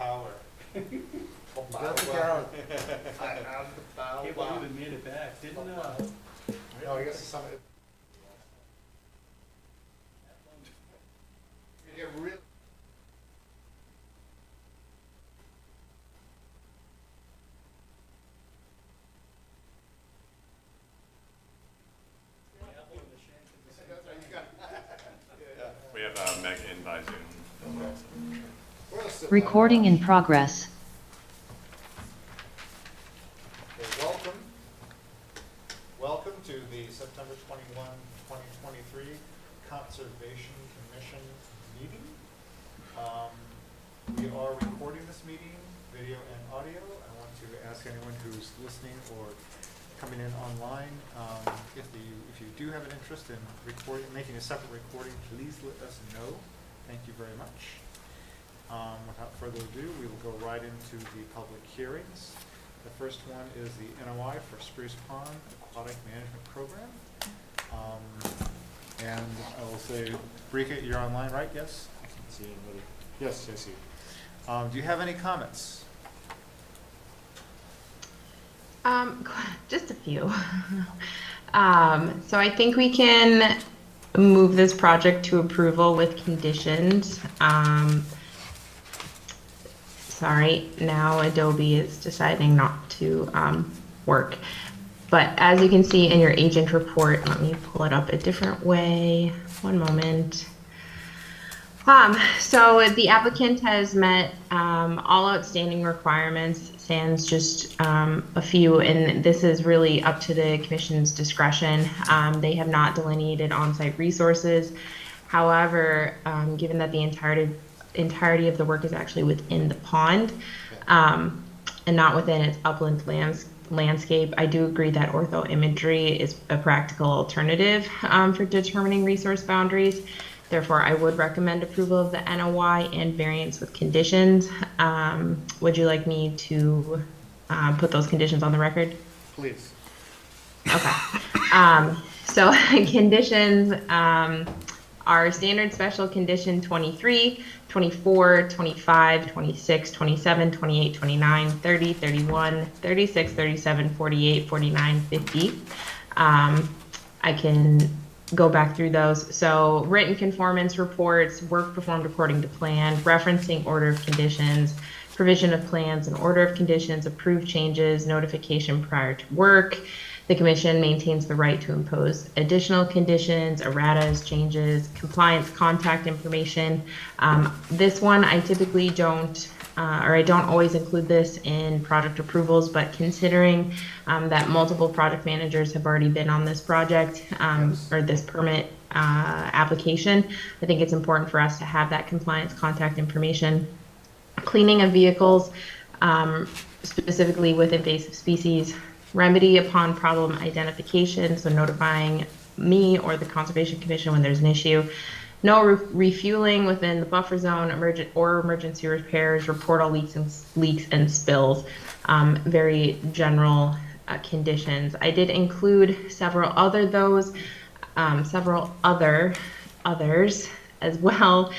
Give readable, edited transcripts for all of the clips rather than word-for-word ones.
power. You got the talent. I have the power. Can't believe it made it back, didn't No, I guess it's some. You get really. We have Meg in by Zoom. Recording in progress. Okay, welcome to the September 21, 2023 Conservation Commission meeting. We are recording this meeting, video and audio. I want to ask anyone who's listening or coming in online, if you do have an interest in making a separate recording, please let us know. Thank you very much. Without further ado, we will go right into the public hearings. The first one is the NOI for Spruce Pond Aquatic Management Program. And I will say, Brika, you're online, right? Yes? I can see anybody. Yes, I see. Do you have any comments? Just a few. So I think we can move this project to approval with conditions. Sorry, now Adobe is deciding not to work. But as you can see in your agent report, let me pull it up a different way. One moment. So the applicant has met all outstanding requirements, sans just a few, and this is really up to the commission's discretion. They have not delineated on-site resources. However, given that the entirety of the work is actually within the pond and not within its upland landscape, I do agree that ortho imagery is a practical alternative for determining resource boundaries. Therefore, I would recommend approval of the NOI and variance with conditions. Would you like me to put those conditions on the record? Please. Okay. So conditions are standard special condition 23, 24, 25, 26, 27, 28, 29, 30, 31, 36, 37, 48, 49, 50. I can go back through those. So written conformance reports, work performed according to plan, referencing order of conditions, provision of plans and order of conditions, approved changes, notification prior to work. The commission maintains the right to impose additional conditions, erratas, changes, compliance, contact information. This one I typically don't, or I don't always include this in project approvals, but considering that multiple project managers have already been on this project or this permit application, I think it's important for us to have that compliance contact information. Cleaning of vehicles, specifically with invasive species. Remedy upon problem identification, so notifying me or the Conservation Commission when there's an issue. No refueling within the buffer zone, emergency repairs, report all leaks and spills. Very general conditions. I did include several others as well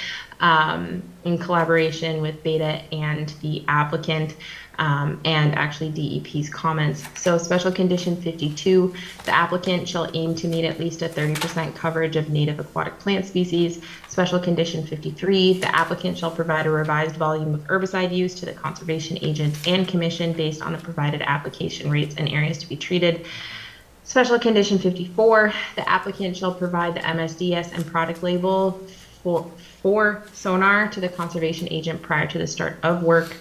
in collaboration with Beta and the applicant. And actually DEP's comments. So special condition 52, the applicant shall aim to meet at least a 30% coverage of native aquatic plant species. Special condition 53, the applicant shall provide a revised volume of herbicide use to the conservation agent and commission based on the provided application rates and areas to be treated. Special condition 54, the applicant shall provide the MSDS and product label for sonar to the conservation agent prior to the start of work.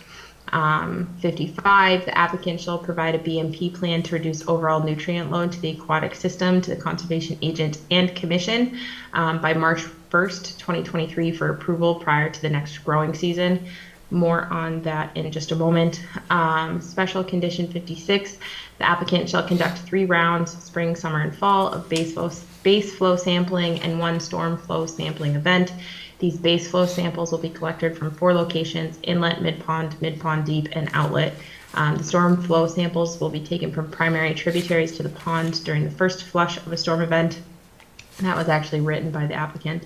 55, the applicant shall provide a BMP plan to reduce overall nutrient load to the aquatic system to the conservation agent and commission by March 1st, 2023 for approval prior to the next growing season. More on that in just a moment. Special condition 56, the applicant shall conduct 3 rounds, spring, summer, and fall, of base flow sampling and 1 storm flow sampling event. These base flow samples will be collected from 4 locations: inlet, mid-pond deep, and outlet. The storm flow samples will be taken from primary tributaries to the pond during the first flush of a storm event. And that was actually written by the applicant.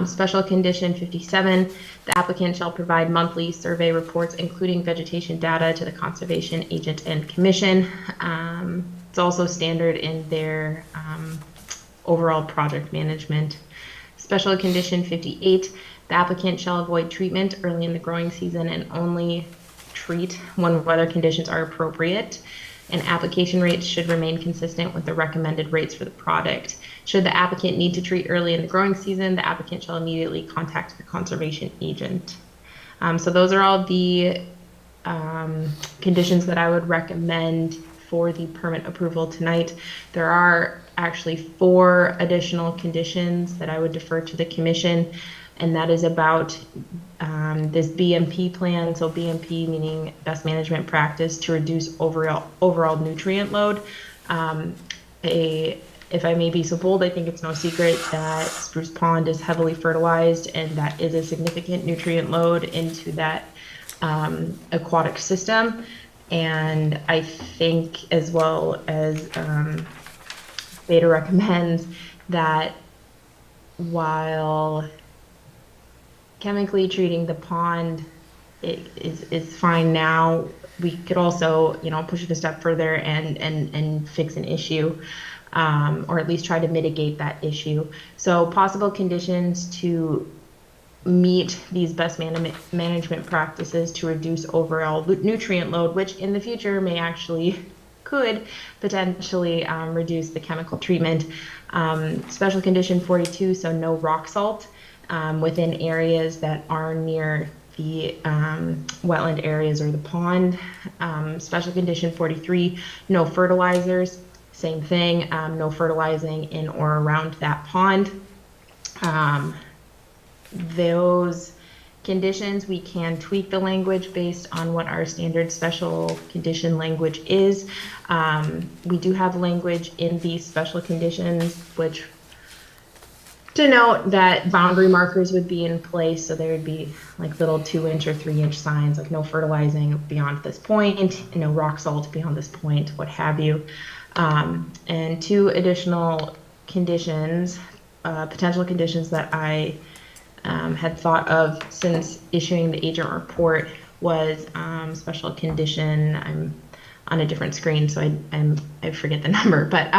Special condition 57, the applicant shall provide monthly survey reports, including vegetation data, to the conservation agent and commission. It's also standard in their overall project management. Special condition 58, the applicant shall avoid treatment early in the growing season and only treat when weather conditions are appropriate. And application rates should remain consistent with the recommended rates for the product. Should the applicant need to treat early in the growing season, the applicant shall immediately contact the conservation agent. So those are all the conditions that I would recommend for the permit approval tonight. There are actually 4 additional conditions that I would defer to the commission, and that is about this BMP plan. So BMP meaning best management practice to reduce overall nutrient load. If I may be so bold, I think it's no secret that Spruce Pond is heavily fertilized, and that is a significant nutrient load into that aquatic system. And I think, as well as Beta recommends, that while chemically treating the pond is fine now, we could also, push it a step further and fix an issue, or at least try to mitigate that issue. So possible conditions to meet these best management practices to reduce overall nutrient load, which in the future could potentially reduce the chemical treatment. Special condition 42, so no rock salt within areas that are near the wetland areas or the pond. Special condition 43, no fertilizers, same thing, no fertilizing in or around that pond. Those conditions, we can tweak the language based on what our standard special condition language is. We do have language in these special conditions which denote that boundary markers would be in place. So there would be like little 2-inch or 3-inch signs, like no fertilizing beyond this point, and no rock salt beyond this point, what have you. And 2 additional conditions, potential conditions that I had thought of since issuing the agent report was special condition. I'm on a different screen, so I forget the number, but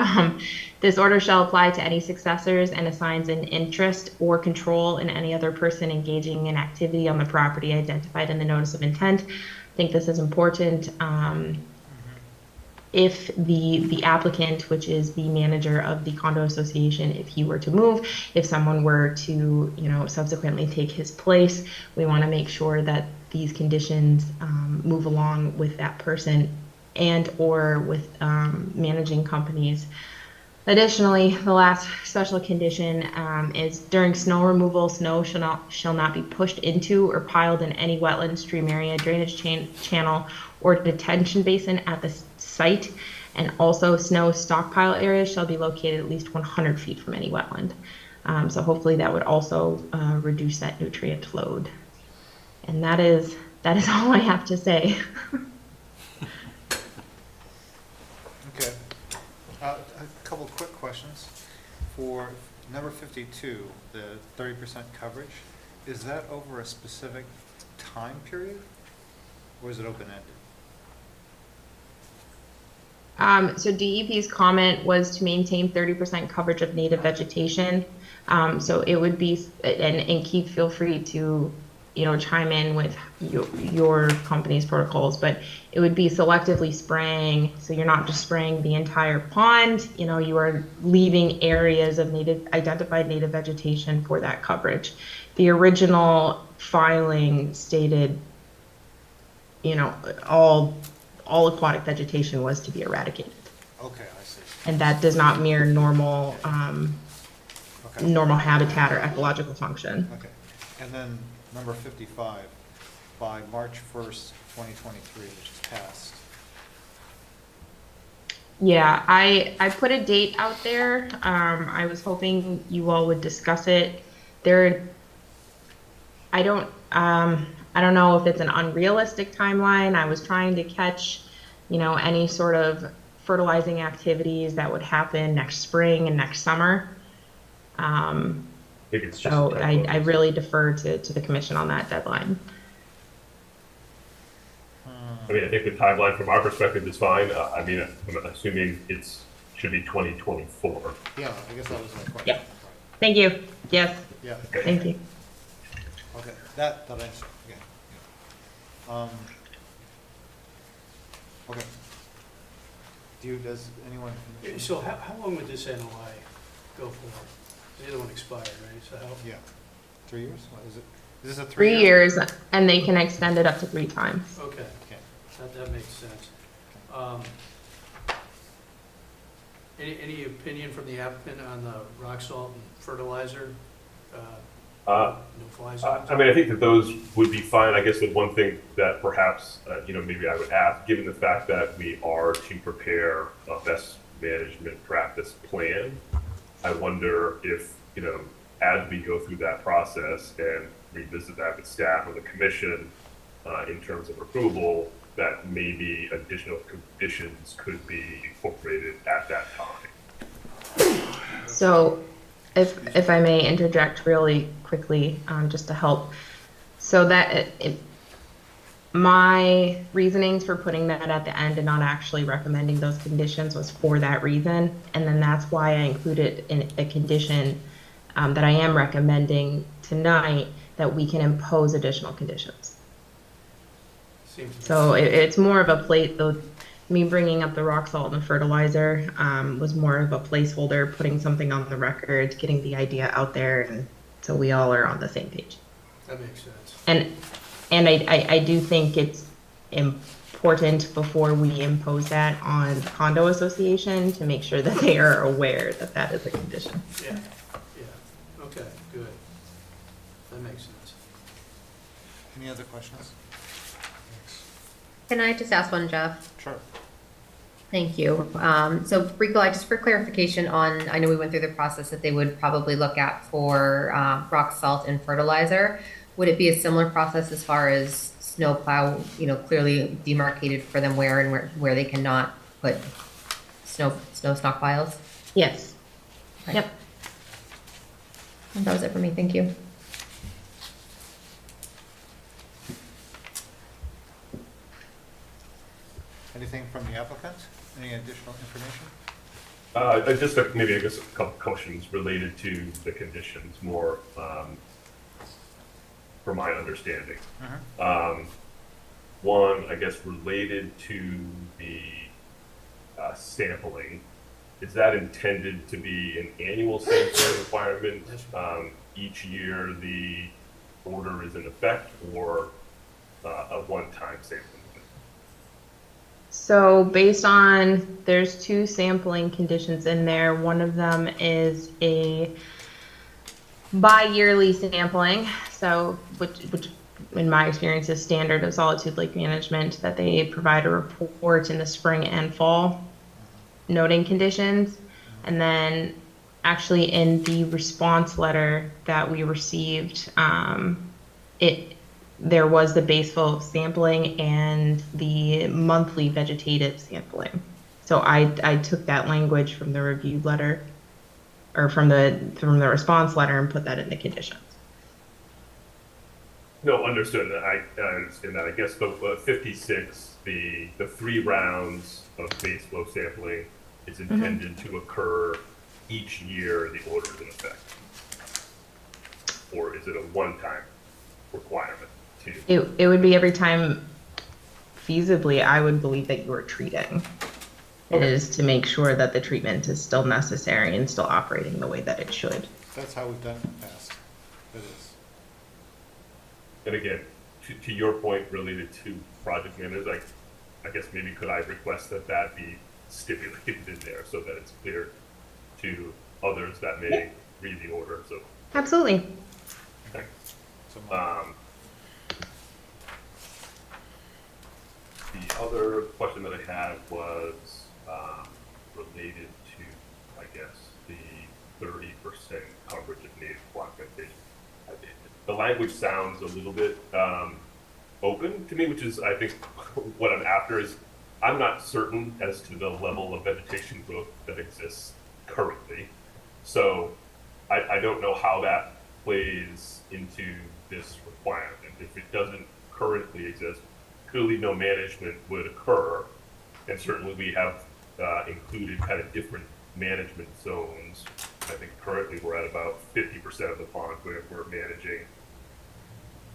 this order shall apply to any successors and assigns an interest or control in any other person engaging in activity on the property identified in the notice of intent. I think this is important. If the applicant, which is the manager of the condo association, if he were to move, if someone were to, subsequently take his place, we want to make sure that these conditions move along with that person and or with managing companies. Additionally, the last special condition is during snow removal, snow shall not be pushed into or piled in any wetland, stream area, drainage channel, or detention basin at the site, and also snow stockpile areas shall be located at least 100 feet from any wetland. So hopefully that would also reduce that nutrient load. And that is all I have to say. Okay. A couple quick questions. For number 52, the 30% coverage, is that over a specific time period, or is it open-ended? So DEP's comment was to maintain 30% coverage of native vegetation. So it would be, and Keith, feel free to, chime in with your company's protocols, but it would be selectively spraying. So you're not just spraying the entire pond, you are leaving areas of identified native vegetation for that coverage. The original filing stated, all aquatic vegetation was to be eradicated. Okay, I see. And that does not mirror normal normal habitat or ecological function. Okay. And then number 55, by March 1st, 2023, which is passed. Yeah, I put a date out there. I was hoping you all would discuss it. I don't know if it's an unrealistic timeline. I was trying to catch, any sort of fertilizing activities that would happen next spring and next summer. think it's just. So a I typo. really defer to the commission on that deadline. I mean, I think the timeline from our perspective is fine. I mean, I'm assuming should be 2024. Yeah, I guess that was my question. Yep. Thank you. Yes, Yeah, thank you. okay, that answers, yeah. Okay. Does anyone? So how long would this NOI go for? The other one expired, right? So how? Yeah, 3 years? What is it? Is this a 3 3-year? years, and they can extend it up to 3 times. Okay, Okay. that makes sense. Any opinion from the applicant on the rock salt and fertilizer? No-fly zones? I mean, I think that those would be fine. I guess the one thing that perhaps, maybe I would ask, given the fact that we are to prepare a best management practice plan, I wonder if, as we go through that process and revisit that with staff or the commission in terms of approval, that maybe additional conditions could be incorporated at that time. So if I may interject really quickly, just to help. So that my reasonings for putting that at the end and not actually recommending those conditions was for that reason. And then that's why I included in a condition that I am recommending tonight, that we can impose additional conditions. So it's more of a plate, though. Me bringing up the rock salt and fertilizer was more of a placeholder, putting something on the record, getting the idea out there, and so we all are on the same page. That makes sense. And I do think it's important before we impose that on the condo association to make sure that they are aware that that is a condition. Yeah, okay, good. That makes sense. Any other questions? Can I just ask one, Jeff? Sure. Thank you. So Rico, just for clarification on, I know we went through the process that they would probably look at for rock salt and fertilizer. Would it be a similar process as far as snow plow, clearly demarcated for them where and where they cannot put snow stockpiles? Yes. Okay. Yep. And that was it for me. Thank you. Anything from the applicant? Any additional information? Just maybe, I guess, a couple questions related to the conditions more, from my understanding. One, I guess, related to the sampling. Is that intended to be an annual sampling requirement? Each year the order is in effect, or a one-time sampling? So based on, there's 2 sampling conditions in there. One of them is a bi-yearly sampling. So which in my experience is standard of Solitude Lake Management, that they provide a report in the spring and fall noting conditions. And then actually in the response letter that we received, there was the baseful sampling and the monthly vegetative sampling. So I took that language from the review letter, or from the response letter, and put that in the conditions. No, understood. I understand that. I guess the 56, the 3 rounds of base flow sampling is intended to occur each year the order is in effect, or is it a one-time requirement? It would be every time feasibly I would believe that you are treating. It is to make sure that the treatment is still necessary and still operating the way that it should. That's how we've done it in the past. It is. And again, to your point related to project managers, I guess maybe could I request that be stipulated in there so that it's clear to others that may read the order. So Absolutely. okay. So, The other question that I had was related to, I guess, the 30% coverage of native block vegetation. The language sounds a little bit open to me, which is, I think, what I'm after is, I'm not certain as to the level of vegetation growth that exists currently. So I don't know how that plays into this requirement. If it doesn't currently exist, clearly no management would occur. And certainly we have included kind of different management zones. I think currently we're at about 50% of the pond where we're managing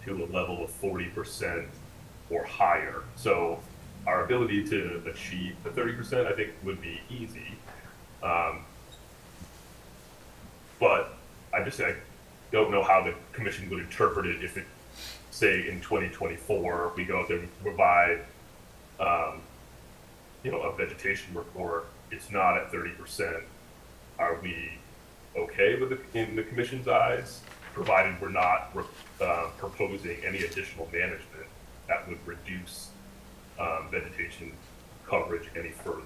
to a level of 40% or higher. So our ability to achieve the 30%, I think, would be easy. But I don't know how the commission would interpret it if it, say, in 2024, we go out there and provide, a vegetation report. It's not at 30%. Are we okay with it in the commission's eyes, provided we're not proposing any additional management that would reduce vegetation coverage any further?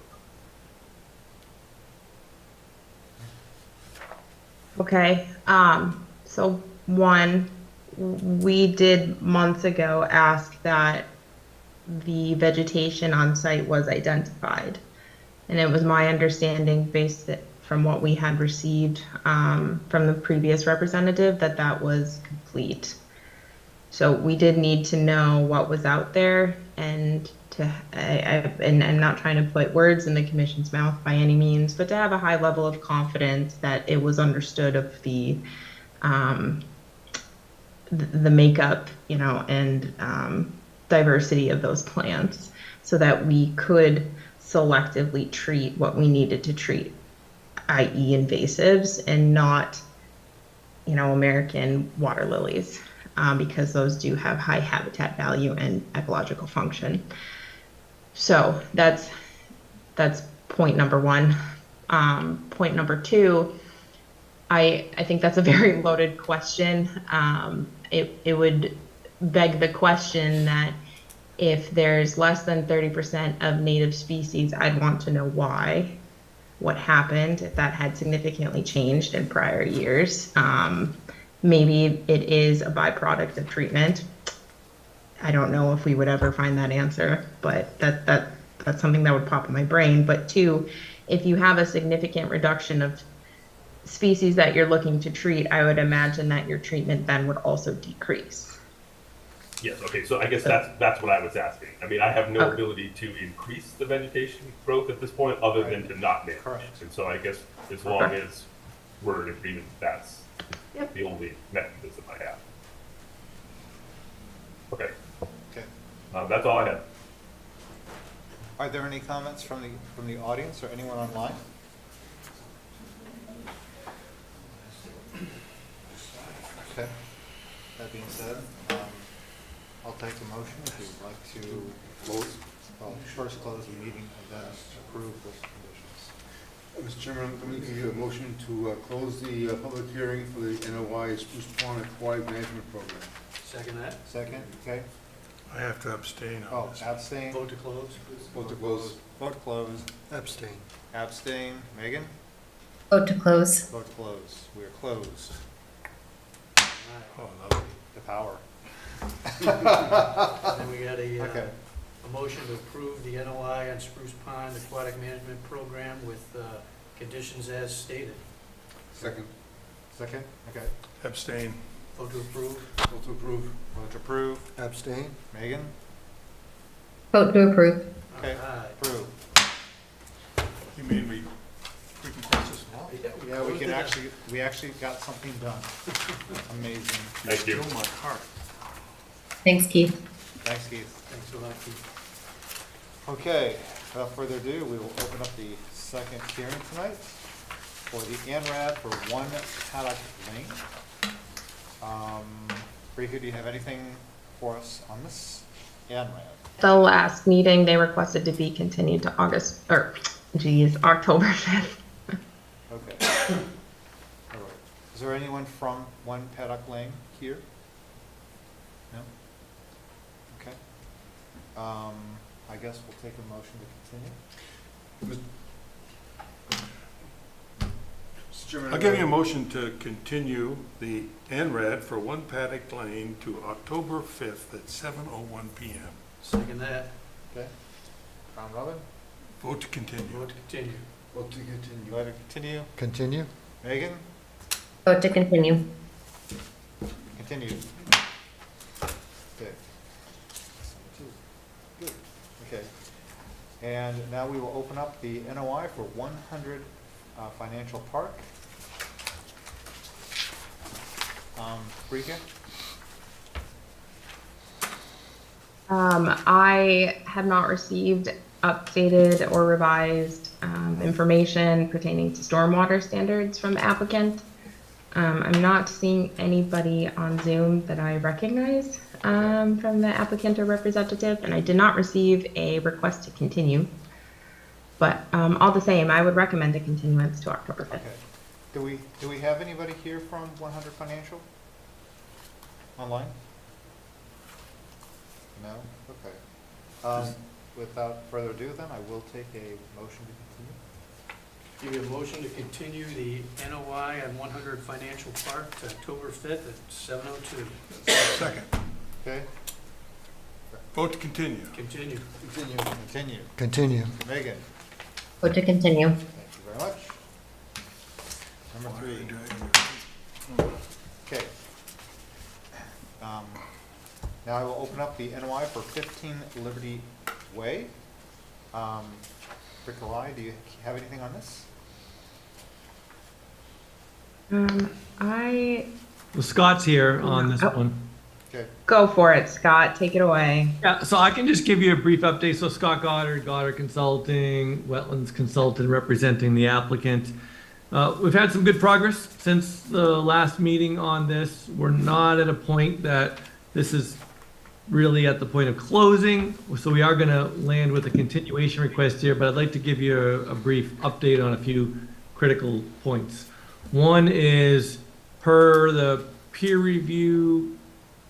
Okay, so one, we did months ago ask that the vegetation on site was identified. And it was my understanding, based from what we had received from the previous representative, that that was complete. So we did need to know what was out there, and and I'm not trying to put words in the commission's mouth by any means, but to have a high level of confidence that it was understood of the makeup, and diversity of those plants, so that we could selectively treat what we needed to treat, i.e. invasives, and not, American water lilies, because those do have high habitat value and ecological function. So that's point number one. Point number two, I think that's a very loaded question. It would beg the question that if there's less than 30% of native species, I'd want to know why, what happened, if that had significantly changed in prior years. Maybe it is a byproduct of treatment. I don't know if we would ever find that answer, but that's something that would pop in my brain. But two, if you have a significant reduction of species that you're looking to treat, I would imagine that your treatment then would also decrease. Yes, okay, so I guess that's what I was asking. I mean, I have no ability to increase the vegetation growth at this point, other than to not manage. Correct. And so I guess as long as we're in agreement, that's the only mechanism I have. Okay. Okay. That's all I had. Are there any comments from the audience or anyone online? Okay. That being said, I'll take a motion if you'd like to close. Well, first close the meeting and then approve those conditions. Mr. Chairman, I'm going to give you a motion to close the public hearing for the NOI Spruce Pond Aquatic Management Program. Second that. Second, okay. I have to abstain on this. Abstain. Vote to close. Vote to close. Vote close. Abstain. Abstain. Megan? Vote to close. Vote to close. We are closed. Oh, lovely. The power. And then we got Okay. a motion to approve the NOI on Spruce Pond Aquatic Management Program with conditions as stated. Second. Second, okay. Abstain. Vote to approve. Vote to approve. Vote to approve. Abstain. Megan? Vote to approve. Okay, Aye. approve. You mean we can pass this now? Yeah, Closed it up. we actually got something done. Amazing. Thank you. Fill my heart. Thanks, Keith. Thanks, Keith. Thanks a lot, Keith. Okay, without further ado, we will open up the second hearing tonight for the ANRAD for 1 Paddock Lane. Rika, do you have anything for us on this ANRAD? The last meeting, they requested to be continued to October 5th. Okay. All right. Is there anyone from 1 Paddock Lane here? No? Okay. I guess we'll take a motion to continue. Mr. Chairman, I'll give you a motion to continue the NRAD for 1 Paddock Lane to October 5th at 7:01 p.m. Second that. Okay. Round robin? Vote to continue. Vote to continue. Vote to You continue. like to continue? Continue. Megan? Vote to continue. continued. Okay. Good. Okay. And now we will open up the NOI for 100 Financial Park. Rika? I have not received updated or revised information pertaining to stormwater standards from the applicant. I'm not seeing anybody on Zoom that I recognize from the applicant or representative, and I did not receive a request to continue. But all the same, I would recommend a continuance to October 5th. Okay. Do we have anybody here from 100 Financial? Online? No? Okay. Without further ado then, I will take a motion to continue. Give you a motion to continue the NOI on 100 Financial Park to October 5th at 7:02. Second. Okay? Vote to continue. Continue. Continue. Continue. Megan? Vote to continue. Thank you very much. Number 3. Okay. Now I will open up the NOI for 15 Liberty Way. Rikolai, do you have anything on this? Well, Scott's here on this one. Okay. Go for it, Scott. Take it away. Yeah, so I can just give you a brief update. So Scott Goddard, Goddard Consulting, wetlands consultant representing the applicant. We've had some good progress since the last meeting on this. We're not at a point that this is really at the point of closing, so we are going to land with a continuation request here, but I'd like to give you a brief update on a few critical points. One is per the peer review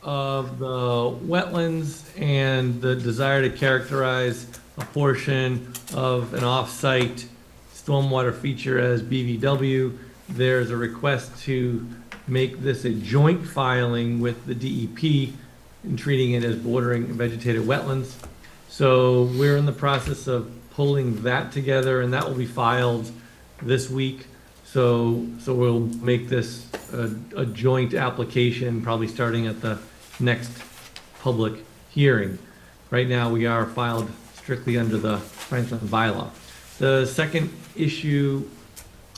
of the wetlands and the desire to characterize a portion of an off-site stormwater feature as BVW, there's a request to make this a joint filing with the DEP and treating it as bordering vegetated wetlands. So we're in the process of pulling that together, and that will be filed this week. So we'll make this a joint application, probably starting at the next public hearing. Right now, we are filed strictly under the Franklin bylaw. The second issue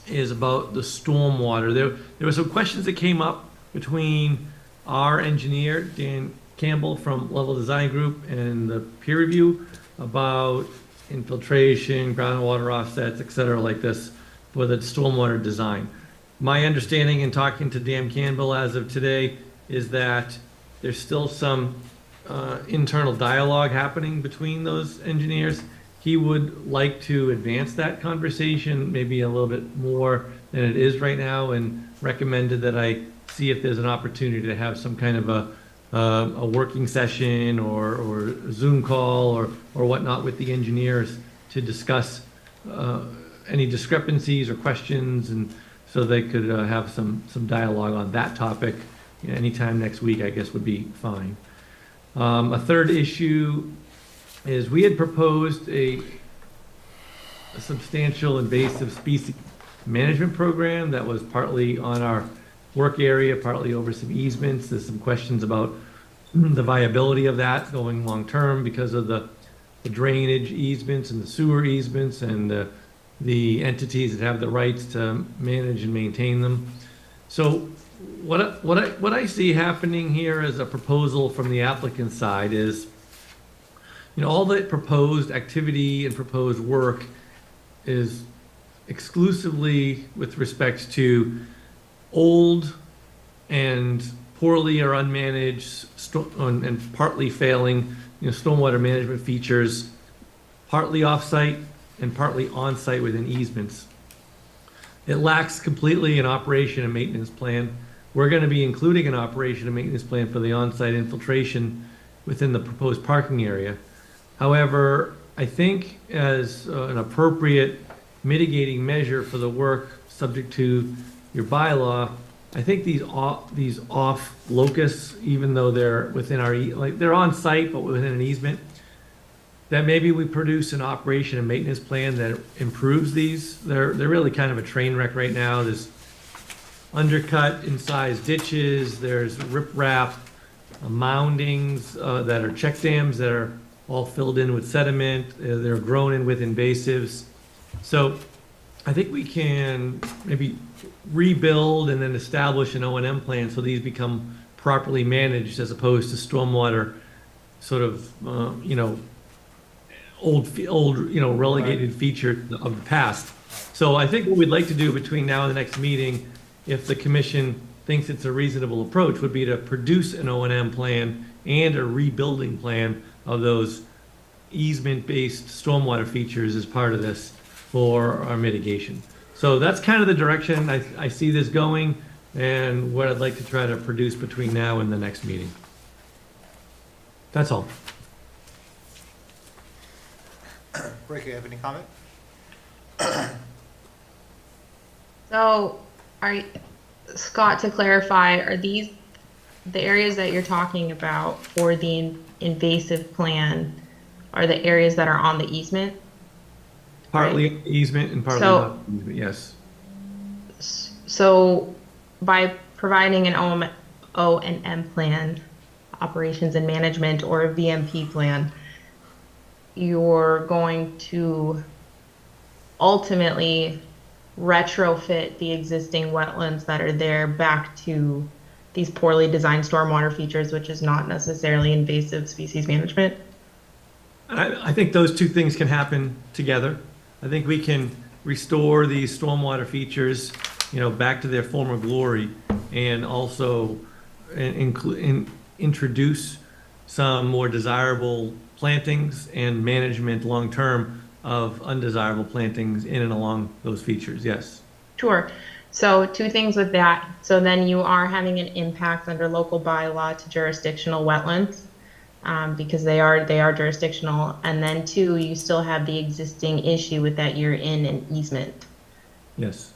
is about the stormwater. There were some questions that came up between our engineer, Dan Campbell from Level Design Group, and the peer review about infiltration, groundwater offsets, et cetera, like this for the stormwater design. My understanding in talking to Dan Campbell as of today is that there's still some internal dialogue happening between those engineers. He would like to advance that conversation maybe a little bit more than it is right now, and recommended that I see if there's an opportunity to have some kind of a working session or a Zoom call or whatnot with the engineers to discuss any discrepancies or questions, and so they could have some dialogue on that topic. Anytime next week, I guess, would be fine. A third issue is we had proposed a substantial invasive species management program that was partly on our work area, partly over some easements. There's some questions about the viability of that going long-term because of the drainage easements and the sewer easements and the entities that have the rights to manage and maintain them. So what I see happening here as a proposal from the applicant side is, all the proposed activity and proposed work is exclusively with respect to old and poorly or unmanaged and partly failing stormwater management features, partly off-site and partly on-site within easements. It lacks completely an operation and maintenance plan. We're going to be including an operation and maintenance plan for the on-site infiltration within the proposed parking area. However, I think as an appropriate mitigating measure for the work subject to your bylaw, I think these off locus, even though they're within our, they're on site, but within an easement, that maybe we produce an operation and maintenance plan that improves these. They're really kind of a train wreck right now. There's undercut in size ditches, there's riprap, moundings that are check dams that are all filled in with sediment, they're grown in with invasives. So I think we can maybe rebuild and then establish an O&M plan so these become properly managed as opposed to stormwater sort of, old, relegated feature of the past. So I think what we'd like to do between now and the next meeting, if the commission thinks it's a reasonable approach, would be to produce an O&M plan and a rebuilding plan of those easement-based stormwater features as part of this for our mitigation. So that's kind of the direction I see this going and what I'd like to try to produce between now and the next meeting. That's all. Rick, you have any comment? So, Scott, to clarify, are these the areas that you're talking about for the invasive plan are the areas that are on the easement? Partly easement and partly So- not easement, yes. So, by providing an O&M plan, operations and management, or a VMP plan, you're going to ultimately retrofit the existing wetlands that are there back to these poorly designed stormwater features, which is not necessarily invasive species management. I think those two things can happen together. I think we can restore these stormwater features, back to their former glory, and also introduce some more desirable plantings and management long-term of undesirable plantings in and along those features, yes. Sure. So two things with that. So then you are having an impact under local bylaw to jurisdictional wetlands, because they are jurisdictional. And then two, you still have the existing issue with that you're in an easement. Yes.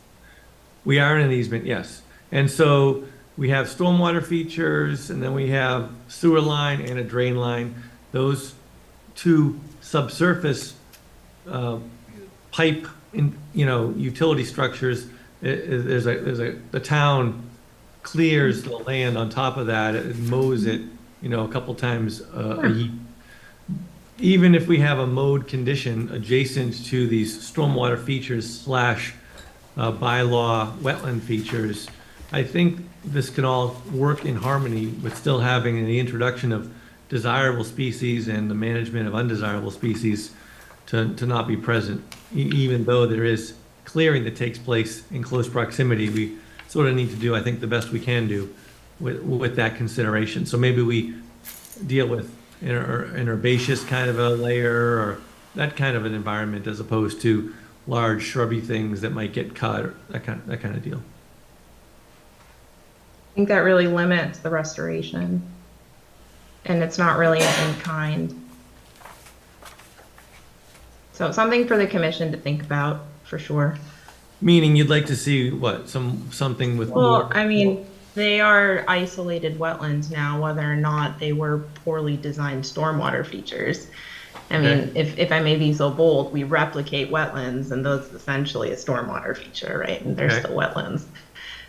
We are in an easement, yes. And so we have stormwater features, and then we have sewer line and a drain line. Those two subsurface pipe utility structures, the town clears the land on top of that, it mows it, a couple times a year. Even if we have a mowed condition adjacent to these stormwater features / bylaw wetland features, I think this can all work in harmony with still having the introduction of desirable species and the management of undesirable species to not be present, even though there is clearing that takes place in close proximity. We sort of need to do, I think, the best we can do with that consideration. So maybe we deal with an herbaceous kind of a layer or that kind of an environment as opposed to large shrubby things that might get cut, or that kind of deal. I think that really limits the restoration, and it's not really in kind. So something for the commission to think about, for sure. Meaning you'd like to see what, something with Well, more? I mean, they are isolated wetlands now, whether or not they were poorly designed stormwater features. I mean, if I may be so bold, we replicate wetlands, and those essentially a stormwater feature, right? And they're still wetlands.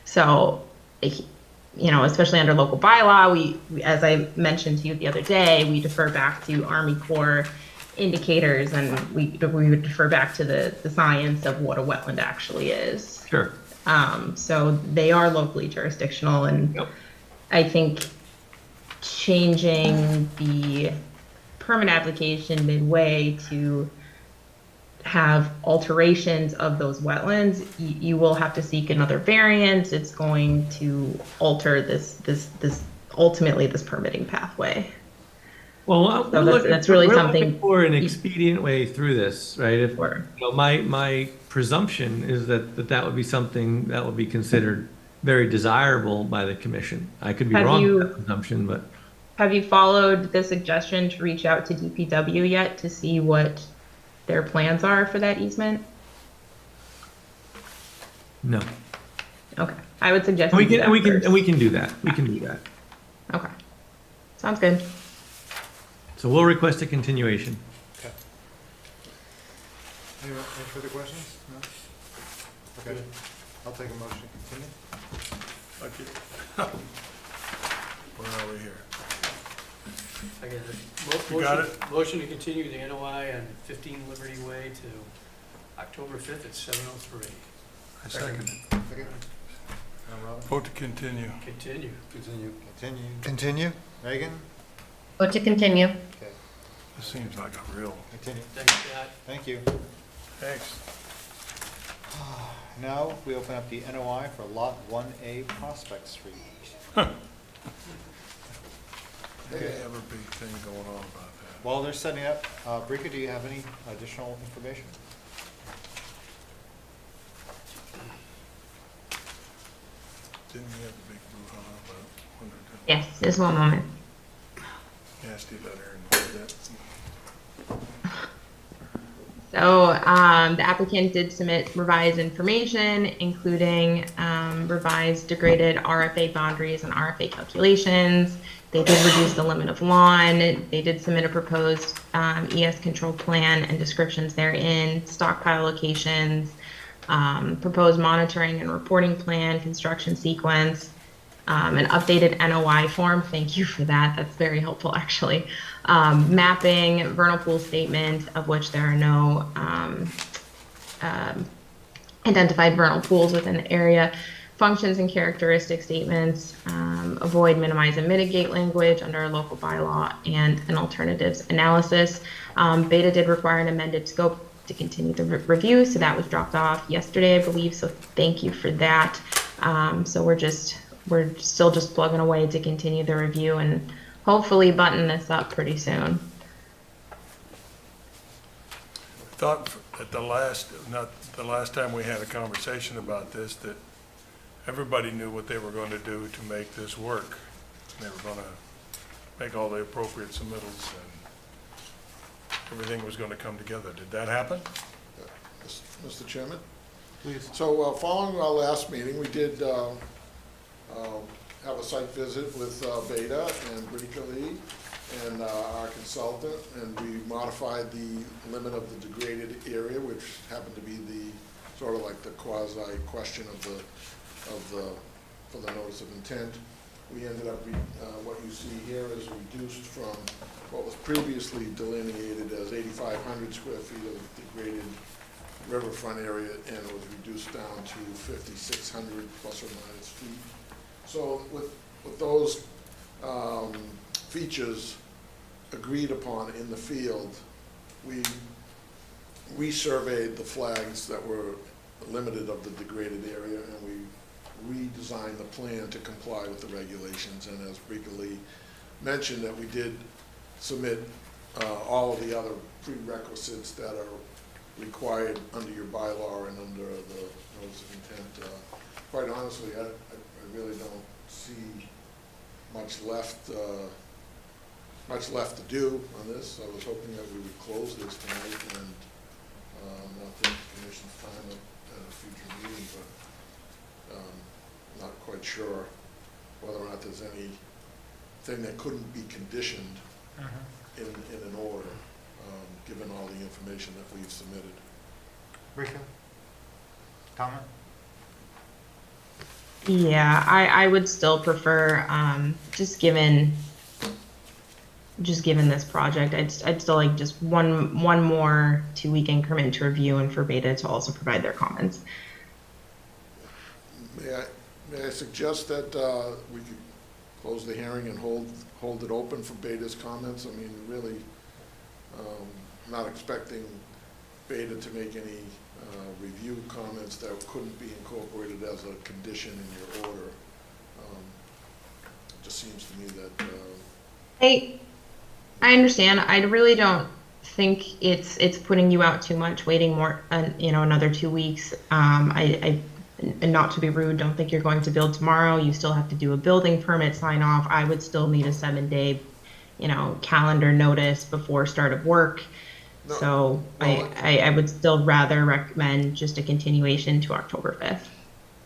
So, especially under local bylaw, we, as I mentioned to you the other day, we defer back to Army Corps indicators, and we would defer back to the science of what a wetland actually is. Sure. So they are locally jurisdictional, and Yep. I think changing the permit application midway to have alterations of those wetlands, you will have to seek another variance. It's going to alter this ultimately this permitting pathway. Well, So that's really we're something looking for an expedient way through this, right? If, Sure. my presumption is that would be something that would be considered very desirable by the commission. I could be Have wrong you- with that presumption, but Have you followed the suggestion to reach out to DPW yet to see what their plans are for that easement? no. Okay, I would suggest And we you do can, that and we can, first. and we can do that. We can do that. Okay, sounds good. So we'll request a continuation. Okay. Any further questions? No? Okay. I'll take a motion to continue. Okay. Where are we here? I got it. You got it? Motion to continue the NOI on 15 Liberty Way to October 5th at 7:03. I second it. Second. Robin? Vote to continue. Continue. Continue. Megan? Vote to continue. Okay, This seems like a real, continue. Thanks, Scott. Thank you. thanks. Now, we open up the NOI for Lot 1A Prospect Street. They have a big thing going on about that. While they're setting up, Brika, do you have any additional information? Didn't we have a big brouhaha about when they're Yes, just one moment. done nasty letter and all that? So the applicant did submit revised information, including revised degraded RFA boundaries and RFA calculations. They did reduce the limit of lawn. They did submit a proposed ES control plan and descriptions therein, stockpile locations, proposed monitoring and reporting plan, construction sequence, an updated NOI form. Thank you for that. That's very helpful, actually. Mapping, vernal pool statement, of which there are no identified vernal pools within the area. Functions and characteristic statements, avoid, minimize, and mitigate language under a local bylaw, and an alternatives analysis. Beta did require an amended scope to continue the review, so that was dropped off yesterday, I believe, so thank you for that. So we're still just plugging away to continue the review and hopefully button this up pretty soon. Thought at not the last time we had a conversation about this, that everybody knew what they were going to do to make this work. They were going to make all the appropriate submittals and everything was going to come together. Did that happen? Mr. Chairman? Please. So following our last meeting, we did have a site visit with Beta and Brika Lee and our consultant, and we modified the limit of the degraded area, which happened to be the sort of like the quasi question for the notice of intent. We ended up, what you see here is reduced from what was previously delineated as 8,500 square feet of degraded riverfront area, and it was reduced down to 5,600 plus or minus feet. So with those features agreed upon in the field, we resurveyed the flags that were limited of the degraded area, and we redesigned the plan to comply with the regulations. And as Brika Lee mentioned, that we did submit all of the other prerequisites that are required under your bylaw and under the notice of intent. Quite honestly, I really don't see much left to do on this. I was hoping that we would close this tonight and not take the commission's time at a future meeting, but not quite sure whether or not there's anything that couldn't be conditioned in an order, given all the information that we've submitted. Brika? Comment? Yeah, I would still prefer, just given this project, I'd still like just one more 2-week increment to review and for Beta to also provide their comments. May I suggest that we could close the hearing and hold it open for Beta's comments? I mean, really, not expecting Beta to make any review comments that couldn't be incorporated as a condition in your order. It just seems to me that... I understand. I really don't think it's putting you out too much, waiting more, another 2 weeks. And not to be rude, don't think you're going to build tomorrow. You still have to do a building permit sign off. I would still need a 7-day, calendar notice before start of work. No, so well, I would still rather recommend just a continuation to October 5th.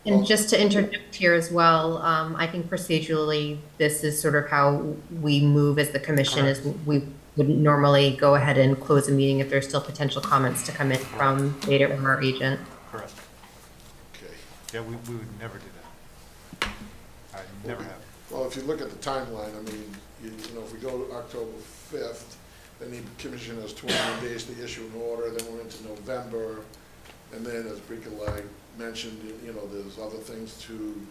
And just to interject here as well, I think procedurally, this is sort of how we move as the commission. Is we would normally go ahead and close a meeting if there's still potential comments to come in from Beta or our agent. Correct. Okay. Yeah, we would never do that. I never have. Well, if you look at the timeline, I mean, you know, if we go to October 5th, then the commission has 21 days to issue an order, then we're into November, and then, as Bricolage mentioned, you know, there's other things to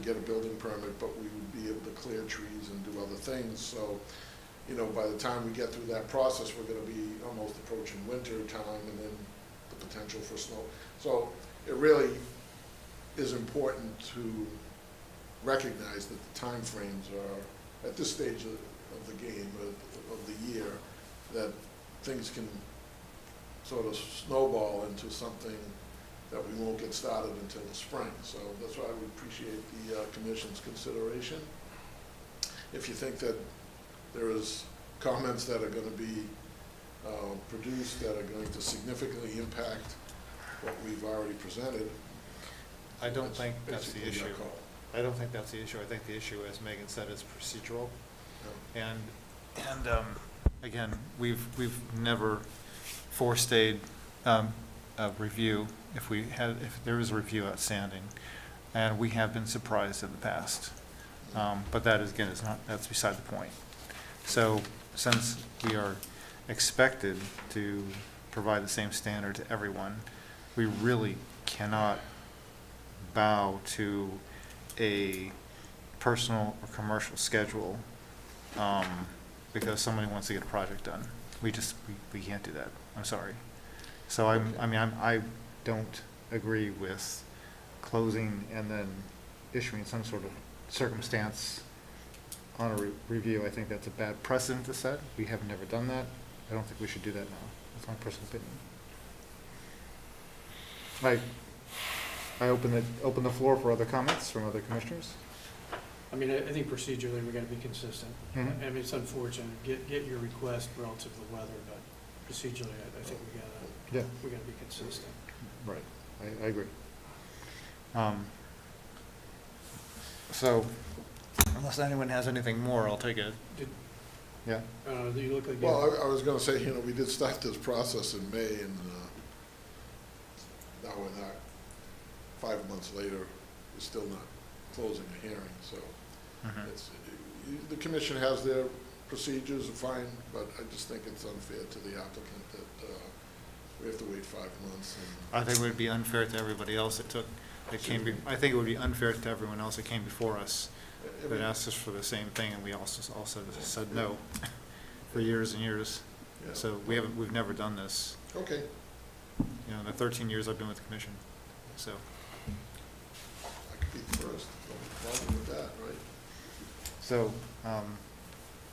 get a building permit, but we would be able to clear trees and do other things, so, you know, by the time we get through that process, we're gonna be almost approaching winter time, and then the potential for snow. So, it really is important to recognize that the timeframes are, at this stage of the game, of the year, that things can sort of snowball into something that we won't get started until the spring. So that's why we appreciate the commission's consideration. If you think that there is comments that are going to be produced that are going to significantly impact what we've already presented, I don't think that's the basically issue. our call. I don't think that's the issue. I think the issue, as Megan said, is procedural. Yeah. And again, we've never forestayed a review if there is a review outstanding, and we have been surprised in the past. But that is, again, that's beside the point. So since we are expected to provide the same standard to everyone, we really cannot bow to a personal or commercial schedule because somebody wants to get a project done. We can't do that. I'm sorry. So I don't agree with closing and then issuing some sort of circumstance on a review. I think that's a bad precedent to set. We have never done that. I don't think we should do that now. That's my personal opinion. I open the floor for other comments from other commissioners. I mean, I think procedurally, we gotta be consistent. Mhm. I mean, it's unfortunate, get your request relative to the weather, but procedurally, I think we gotta be consistent. Right, I agree. So, unless anyone has anything more, I'll take it. Yeah? You look like. Well, I was gonna say, you know, we did start this process in May, and now we're not, 5 months later, we're still not closing the hearing, so it's, the commission has their procedures, fine, but I just think it's unfair to the applicant that we have to wait 5 months. I think it would be unfair to everybody else I think it would be unfair to everyone else that came before us, that asked us for the same thing, and we also said no for years and years. Yeah. So we've never done this, Okay. you know, in the 13 years I've been with the commission, so. I could be the first, no problem with that, right? So,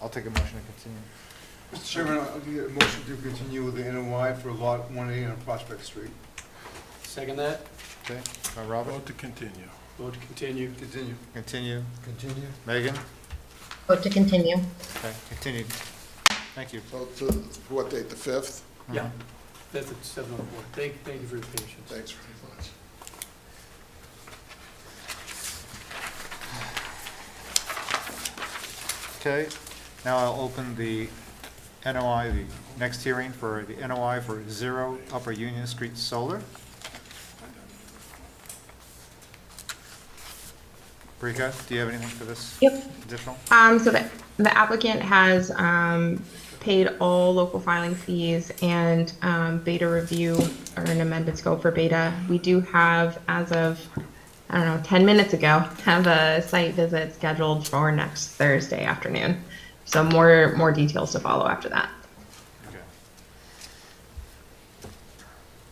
I'll take a motion to continue. Mr. Chairman, I'll give you a motion to continue with the NOI for Lot 1A on Prospect Street. Second that, Okay, Robert? Vote to continue. vote to continue. Continue. Continue. Continue. Megan? Vote to continue. Okay, continued. Thank you. So to what date, the 5th? Yeah, that's at 7:04. Thank you for your patience. Thanks very much. Okay, now I'll open the NOI, the next hearing for the NOI for 0 Upper Union Street Solar. Brika, do you have anything for this? Yep. Additional? So the applicant has paid all local filing fees and beta review or an amended scope for beta. We do have, as of, 10 minutes ago, have a site visit scheduled for next Thursday afternoon. So more details to follow after that. Okay.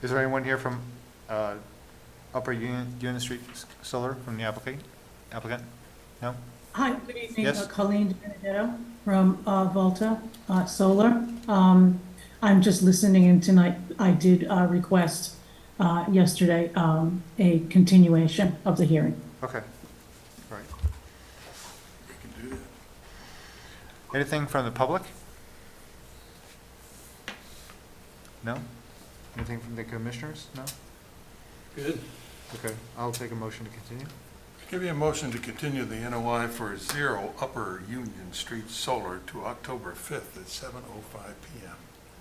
Is there anyone here from Upper Union Street Solar from the applicant? No? Hi, good evening. Yes. Colleen Benedetto from Volta Solar. I'm just listening in tonight. I did request yesterday a continuation of the hearing. Okay, all right. We can do that. Anything from the public? No? Anything from the commissioners? No? Good. Okay, I'll take a motion to continue. Give you a motion to continue the NOI for 0 Upper Union Street Solar to October 5th at 7:05 PM.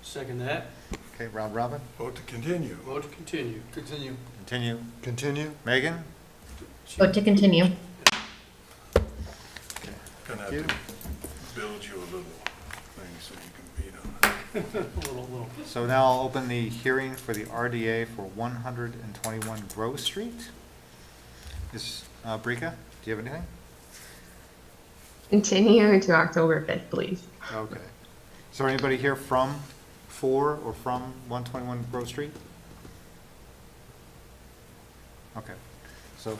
Second that. Okay, round robin. Vote to continue. Vote to continue. Continue. Continue. Continue. Megan? Vote to continue. Gonna have Thank you. to build you a little thing so you can beat on it. Little. So now I'll open the hearing for the RDA for 121 Grove Street. Is, Brika, do you have anything? Continue to October 5th, please. Okay. Is there anybody here from, for, or from 121 Grove Street? Okay, so,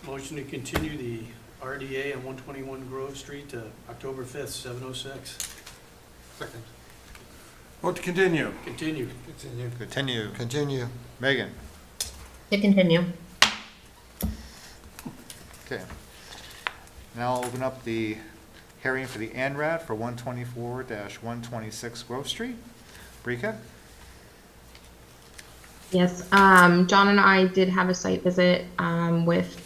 Motion to continue the RDA on 121 Grove Street to October 5th, 7:06. Second. Vote to continue. Continue. Continue. continue. Continue. Megan? To continue. Okay. Now I'll open up the hearing for the ANRAD for 124-126 Grove Street. Brika? Yes, John and I did have a site visit with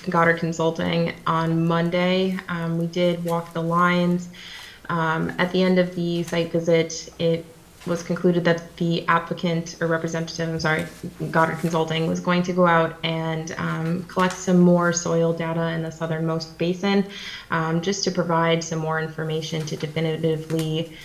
Goddard Consulting on Monday. We did walk the lines. At the end of the site visit, it was concluded that the applicant or representative, I'm sorry, Goddard Consulting, was going to go out and collect some more soil data in the southernmost basin, just to provide some more information to definitively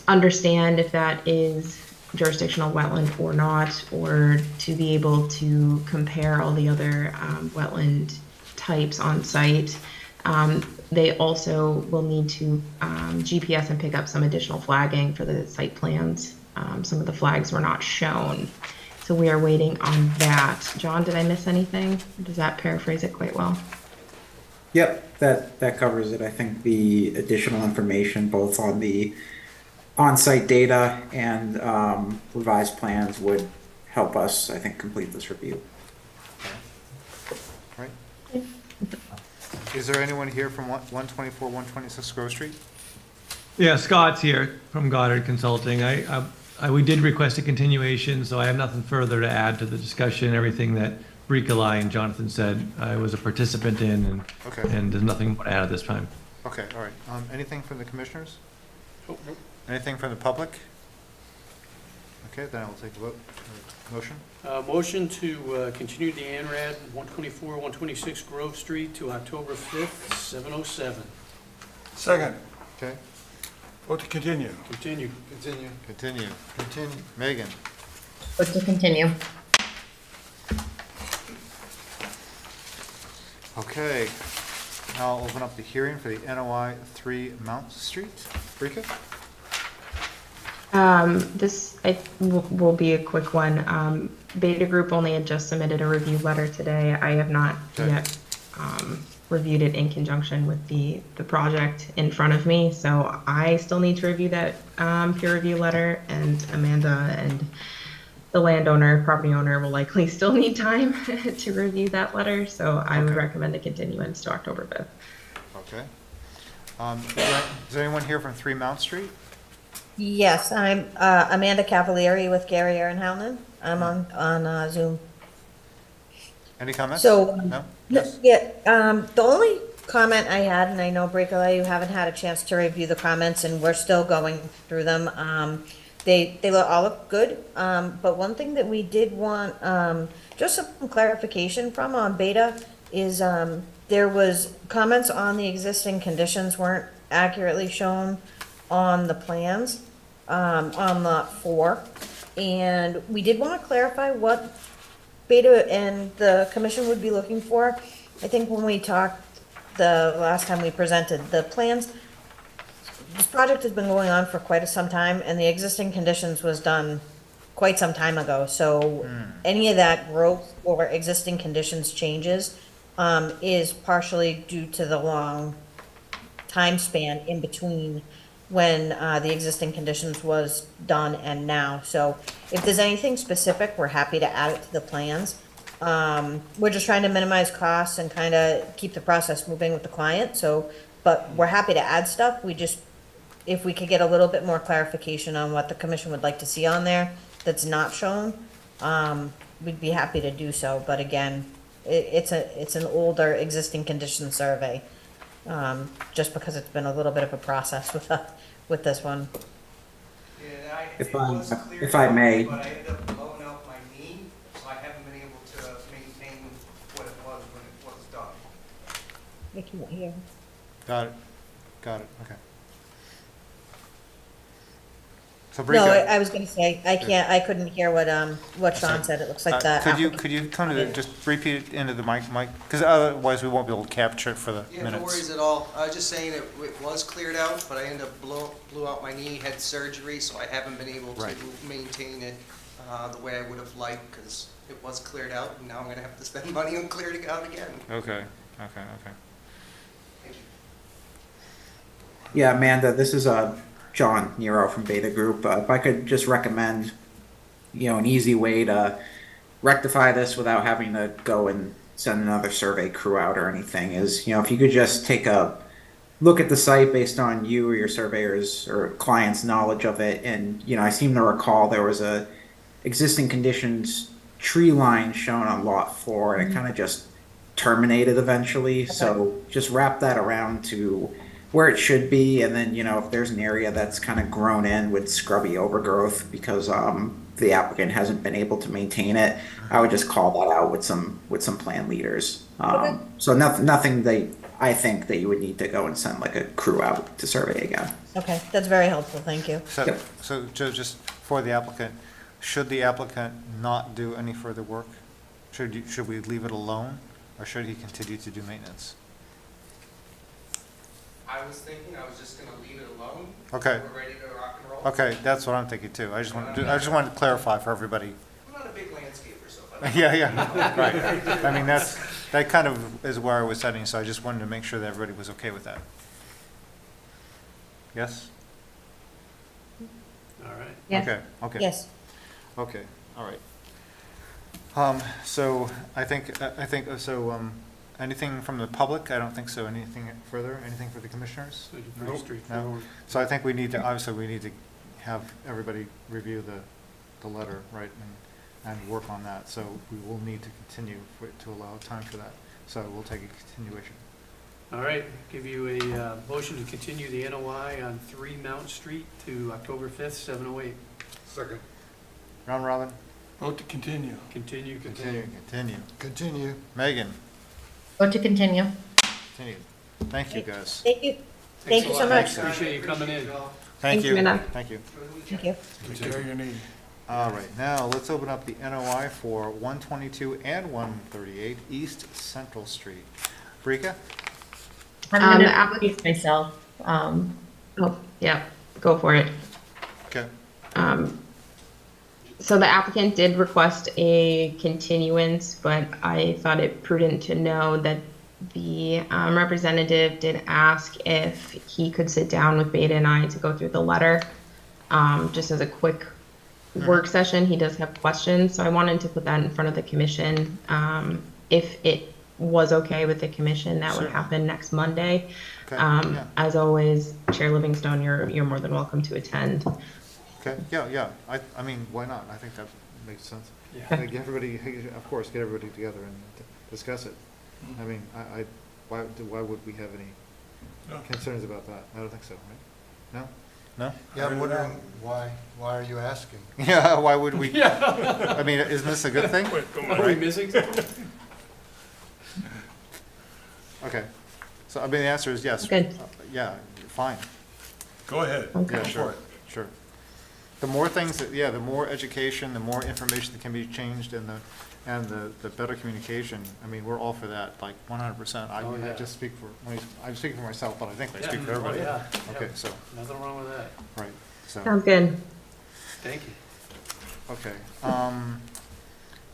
understand if that is jurisdictional wetland or not, or to be able to compare all the other wetland types on site. They also will need to GPS and pick up some additional flagging for the site plans. Some of the flags were not shown, so we are waiting on that. John, did I miss anything? Or does that paraphrase it quite well? Yep, that covers it. I think the additional information, both on the on-site data and revised plans, would help us, I think, complete this review. Right. Is there anyone here from 124, 126 Grove Street? Yeah, Scott's here from Goddard Consulting. We did request a continuation, so I have nothing further to add to the discussion. Everything that Bricolai and Jonathan said, I was a participant in, Okay. and there's nothing more to add at this time. Okay, all right. Anything from the commissioners? Oh, nope. Anything from the public? Okay, then I will take a vote. Motion? Motion to continue the ANRAD 124, 126 Grove Street to October 5th, 7:07. Second. Okay. Vote to continue. Continue. Continue. Continue. Continue. Megan? Vote to continue. Okay. Now I'll open up the hearing for the NOI 3 Mount Street. Brika? This will be a quick one. Beta Group only had just submitted a review letter today. I have not Okay. yet reviewed it in conjunction with the project in front of me, so I still need to review that peer review letter, and Amanda and the landowner, property owner, will likely still need time to review that letter, so I would Okay. recommend a continuance to October 5th. Okay. Is there anyone here from 3 Mount Street? Yes, I'm Amanda Cavalieri with Gary Ehrenhausen. I'm on Zoom. Any comments? So, No? Yes? yeah, the only comment I had, and I know Bricolai, you haven't had a chance to review the comments, and we're still going through them. They all look good, but one thing that we did want just some clarification from on Beta is there was comments on the existing conditions weren't accurately shown on the plans on lot 4, and we did want to clarify what Beta and the commission would be looking for. I think when we talked the last time we presented the plans, this project has been going on for quite some time, and the existing conditions was done quite some time ago. So any of that growth or existing conditions changes is partially due to the long time span in between when the existing conditions was done and now. So if there's anything specific, we're happy to add it to the plans. We're just trying to minimize costs and kind of keep the process moving with the client. So, but we're happy to add stuff. We just, if we could get a little bit more clarification on what the commission would like to see on there that's not shown, we'd be happy to do so. But again, it's an older existing condition survey, just because it's been a little bit of a process with with this one. Yeah, If it I- was cleared if I out, may. But I ended up blowing out my knee, so I haven't been able to maintain what it was when it was done. I can't hear. Got it, okay. So No, Brika, I was gonna say, I couldn't hear what Sean said. It looks like that. could you kind of just repeat it into the mic, because otherwise we won't be able to capture it for the Yeah, no minutes. worries at all. I was just saying it was cleared out, but I ended up blew out my knee, had surgery, so I haven't been able to Right. maintain it the way I would have liked, because it was cleared out, and now I'm gonna have to spend money on clearing it out again. Okay. Thank you. Yeah, Amanda, this is John Nero from Beta Group. If I could just recommend, an easy way to rectify this without having to go and send another survey crew out or anything is, if you could just take a look at the site based on you or your surveyors or clients' knowledge of it. And, I seem to recall there was a existing conditions tree line shown on lot 4, and it kind of just terminated eventually. So just wrap that around to where it should be, and then if there's an area that's kind of grown in with scrubby overgrowth because the applicant hasn't been able to maintain it, I would just call that out with some plan leaders. So nothing that I think that you would need to go and send like a crew out to survey again. Okay, that's very helpful, thank you. So Joe, just for the applicant, should the applicant not do any further work? Should we leave it alone, or should he continue to do maintenance? I was thinking I was just gonna leave it alone. Okay. We're ready to rock and roll. Okay, that's what I'm thinking too. I just wanted to clarify for everybody. I'm not a big landscaper, so. Yeah, right. I mean, that kind of is where I was heading, so I just wanted to make sure that everybody was okay with that. Yes? All right. Yes. Okay. Yes. Okay, all right. So I think, anything from the public? I don't think so. Anything further? Anything for the commissioners? No? So I think we need to have everybody review the letter, right, and work on that. So we will need to continue to allow time for that. So we'll take a continuation. All right, give you a motion to continue the NOI on 3 Mount Street to October 5th, 7:08. Second. Round robin? Vote to continue. Continue. Megan? Vote to continue. Continue. Thank you, guys. Thank you. Thank you so much. Appreciate you coming in. Thank you. Minna. Thank you. Thank you. Take care of your knee. All right, now let's open up the NOI for 122 and 138 East Central Street. Brika? I'm the gonna applic- recuse myself. Oh, yeah, go for it. Okay. So the applicant did request a continuance, but I thought it prudent to know that the representative did ask if he could sit down with Beta and I to go through the letter. Just as a quick work session, he does have questions, so I wanted to put that in front of the commission. If it was okay with the commission, that would Sure. happen next Monday. Okay, yeah. As always, Chair Livingstone, you're more than welcome to attend. Okay, yeah. I mean, why not? I think that makes sense. Yeah. Get everybody, of course, get everybody together and discuss it. I mean, why would we have any No. concerns about that? I don't think so, right? No? Yeah, I'm wondering why are you asking? Yeah, why would we? Yeah. I mean, isn't this a good thing? Wait, come Are we missing something? Okay. So, I mean, the answer is yes. Good. Yeah, fine. Go ahead. Okay. Yeah, sure. The more things the more education, the more information that can be changed, and the better communication. I mean, we're all for that, like 100%. I Oh, yeah. just speak I'm speaking for myself, but I think I speak for everybody. Oh, yeah. Okay, Yeah. so, Nothing wrong with that. right, so, Sounds good. Thank you. okay.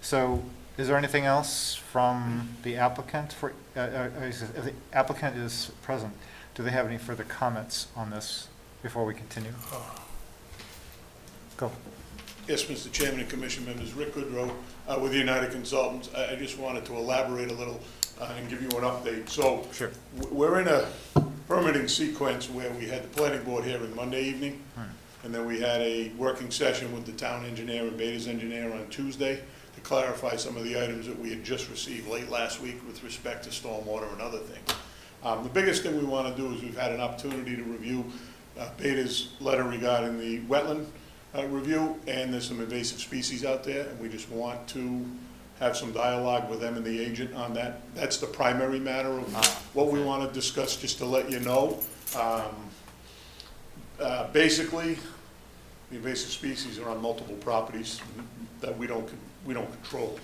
So, is there anything else from the applicant if the applicant is present, do they have any further comments on this before we continue? Go. Yes, Mr. Chairman and Commission members, Rick Goodrow with the United Consultants. I just wanted to elaborate a little and give you an update. So Sure. We're in a permitting sequence where we had the planning board hearing Monday evening, and then we had a working session with the town engineer and Beta's engineer on Tuesday to clarify some of the items that we had just received late last week with respect to stormwater and other things. The biggest thing we want to do is we've had an opportunity to review Beta's letter regarding the wetland review, and there's some invasive species out there, and we just want to have some dialogue with them and the agent on that. That's the primary matter of what we want to discuss, just to let you know. Basically, the invasive species are on multiple properties that we don't control.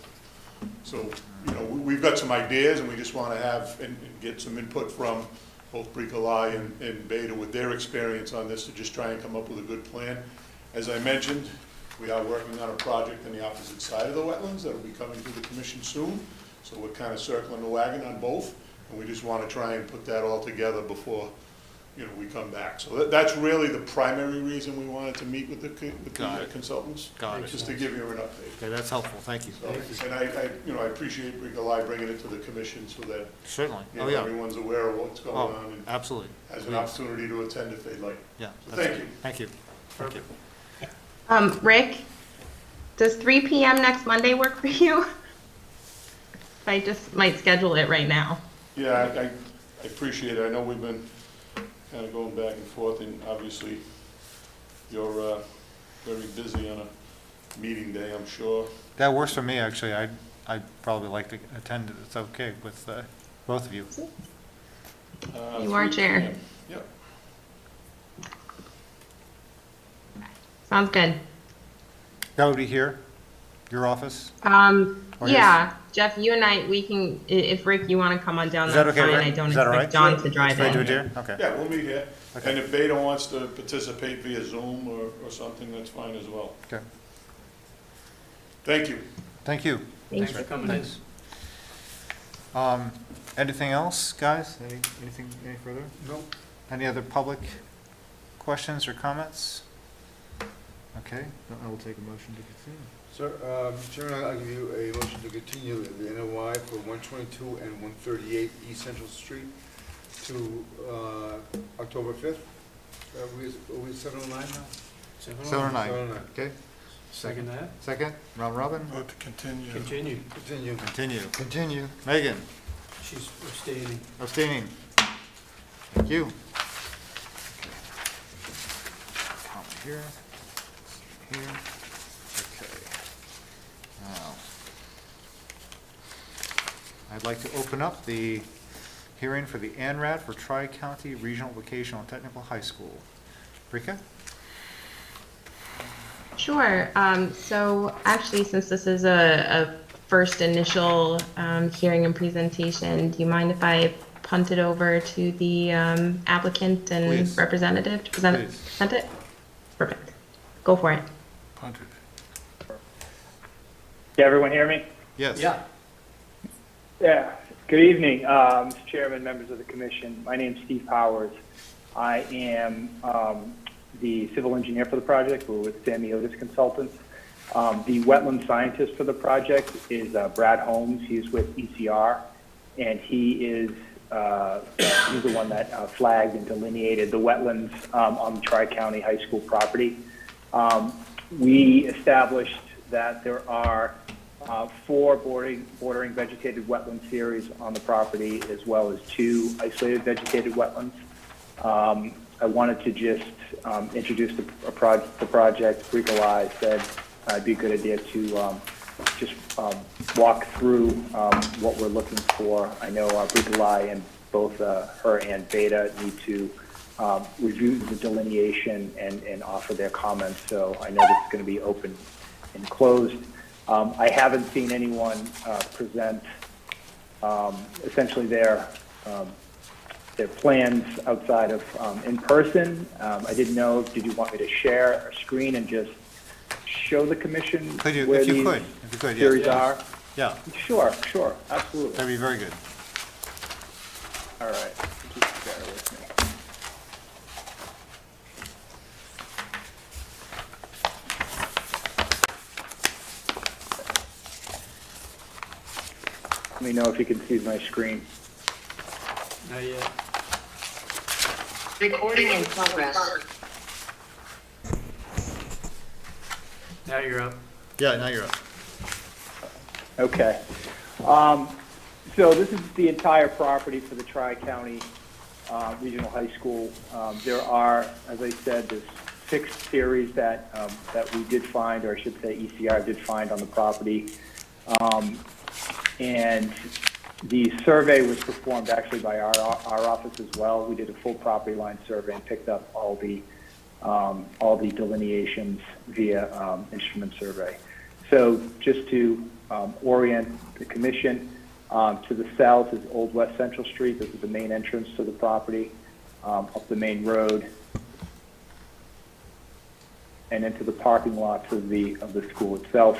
So, you know, we've got some ideas, and we just want to have and get some input from both Bricolai and Beta with their experience on this to just try and come up with a good plan. As I mentioned, we are working on a project on the opposite side of the wetlands that will be coming to the commission soon. So we're kind of circling the wagon on both, and we just want to try and put that all together before, you know, we come back. So that's really the primary reason we wanted to meet with the consultants. Got it. Just to give you an update. Okay, that's helpful, thank you. So, and I appreciate Bricolai bringing it to the commission so that, Certainly, you know, oh, yeah. everyone's aware of what's going Oh, on and absolutely. has an opportunity to attend if they'd like. Yeah. So that's thank it. you. Thank you. Thank you. Rick, does 3 p.m. next Monday work for you? I just might schedule it right now. Yeah, I appreciate it. I know we've been kind of going back and forth, and obviously you're very busy on a meeting day, I'm sure. That works for me, actually. I'd probably like to attend it. It's okay with both of you. You are 3 chair. p.m. Yep. Sounds good. That would be here, your office? Or Yeah, Jeff, you and I, we can, if Rick, you want to come on down, Is that that's okay, fine. Rick? I don't Is that all expect right? John to drive Should I do it in. here? Okay. Yeah, we'll meet here. Okay. And if Beta wants to participate via Zoom or something, that's fine as well. Okay. Thank you. Thank you. Thanks for coming in. Thanks. Anything else, guys? Anything any further? No. Any other public questions or comments? Okay, then I will take a motion to continue. Sir, Mr. Chairman, I'll give you a motion to continue the NOI for 122 and 138 East Central Street to October 5th. Are we 709 now? 709. 709. Okay, Second that? second, round robin? Vote to continue. Continue. Continue. Continue. Continue. Megan, She's abstaining. abstaining. Thank you. Comma here, here, okay. Now, I'd like to open up the hearing for the ANRAD for Tri-County Regional Vocational Technical High School. Rika? Sure. So actually, since this is a first initial hearing and presentation, do you mind if I punt it over to the applicant and Please. representative to Please. present it? Perfect. Go for it. Punted. Can everyone hear me? Yes. Yeah. Yeah. Good evening, Mr. Chairman, members of the commission. My name is Steve Powers. I am the civil engineer for the project. We're with Samiotis Consultants. The wetland scientist for the project is Brad Holmes. He's with ECR, and he is he's the one that flagged and delineated the wetlands on the Tri-County High School property. We established that there are 4 bordering vegetated wetland series on the property, as well as 2 isolated vegetated wetlands. I wanted to just introduce the project. Bricolai said it'd be a good idea to just walk through what we're looking for. I know Bricolai and both her and Beta need to review the delineation and offer their comments, so I know this is going to be open and closed. I haven't seen anyone present essentially their plans outside of in person. I didn't know, did you want me to share a screen and just show the commission Could you, where if you these could, yes. series are? Yeah, Sure, absolutely. that'd be very good. All right, just bear with me. Let me know if you can see my screen. Not yet. Recording in progress. Now you're up. Yeah, now you're up. Okay. So this is the entire property for the Tri-County Regional High School. There are, as I said, there's 6 series that we did find, or I should say ECR did find on the property. And the survey was performed actually by our office as well. We did a full property line survey and picked up all the delineations via instrument survey. So just to orient the commission, to the south is Old West Central Street. This is the main entrance to the property, up the main road, and into the parking lots of the school itself.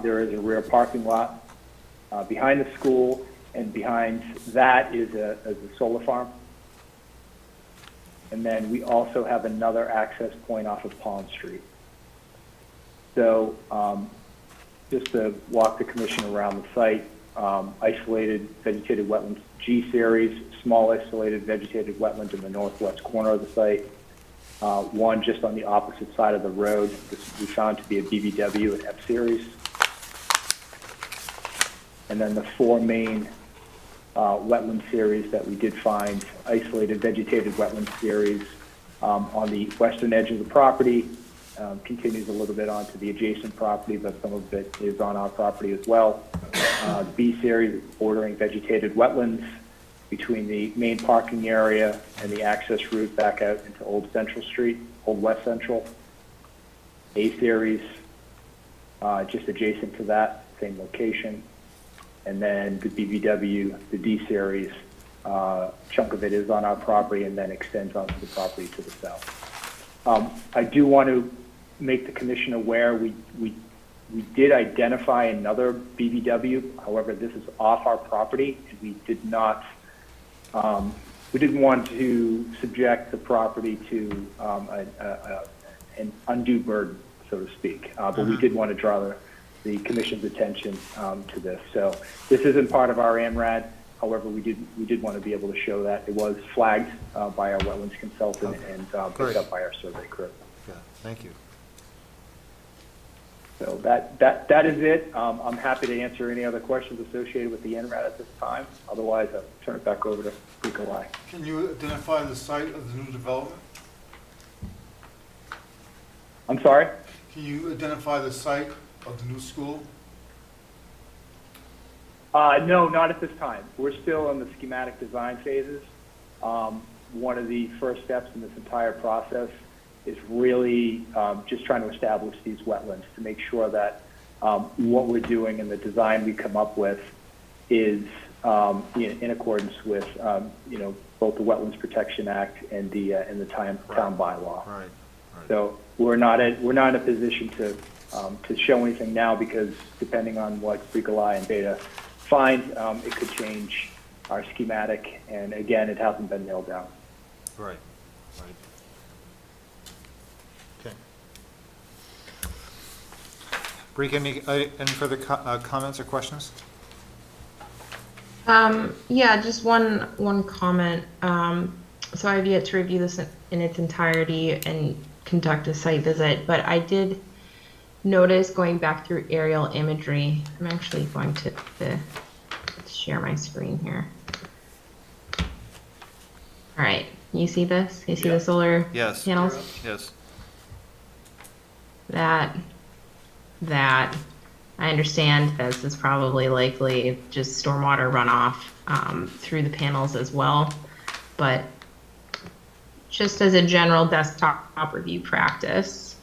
There is a rear parking lot behind the school, and behind that is a solar farm. And then we also have another access point off of Pond Street. So just to walk the commission around the site, isolated vegetated wetlands G series, small isolated vegetated wetland in the northwest corner of the site. One just on the opposite side of the road, this we found to be a BBW and F series. And then the 4 main wetland series that we did find, isolated vegetated wetland series on the western edge of the property, continues a little bit onto the adjacent property, but some of it is on our property as well. B series is bordering vegetated wetlands between the main parking area and the access route back out into Old Central Street, Old West Central. A series, just adjacent to that, same location. And then the BVW, the D series, chunk of it is on our property and then extends onto the property to the south. I do want to make the commission aware we did identify another BVW. However, this is off our property, and we did not. We didn't want to subject the property to an undue burden, so to speak. But we did want to draw the commission's attention to this. So this isn't part of our ANRAD. However, we did want to be able to show that it was flagged by our wetlands consultant and picked up by our survey crew. Yeah, thank you. So that is it. I'm happy to answer any other questions associated with the NRAD at this time. Otherwise, I'll turn it back over to Nikolai. Can you identify the site of the new development? I'm sorry? Can you identify the site of the new school? No, not at this time. We're still in the schematic design phases. One of the first steps in this entire process is really just trying to establish these wetlands to make sure that what we're doing and the design we come up with is in accordance with both the Wetlands Protection Act and the town bylaw. Right. So we're not in a position to show anything now because depending on what Nikolai and Beta find, it could change our schematic. And again, it hasn't been nailed down. Right. Okay. Bree, any further comments or questions? Yeah, just one comment. So I've yet to review this in its entirety and conduct a site visit, but I did notice going back through aerial imagery. I'm actually going to share my screen here. All right, you see this? You see the solar panels? Yes. That, I understand this is probably likely just stormwater runoff through the panels as well, but just as a general desktop review practice,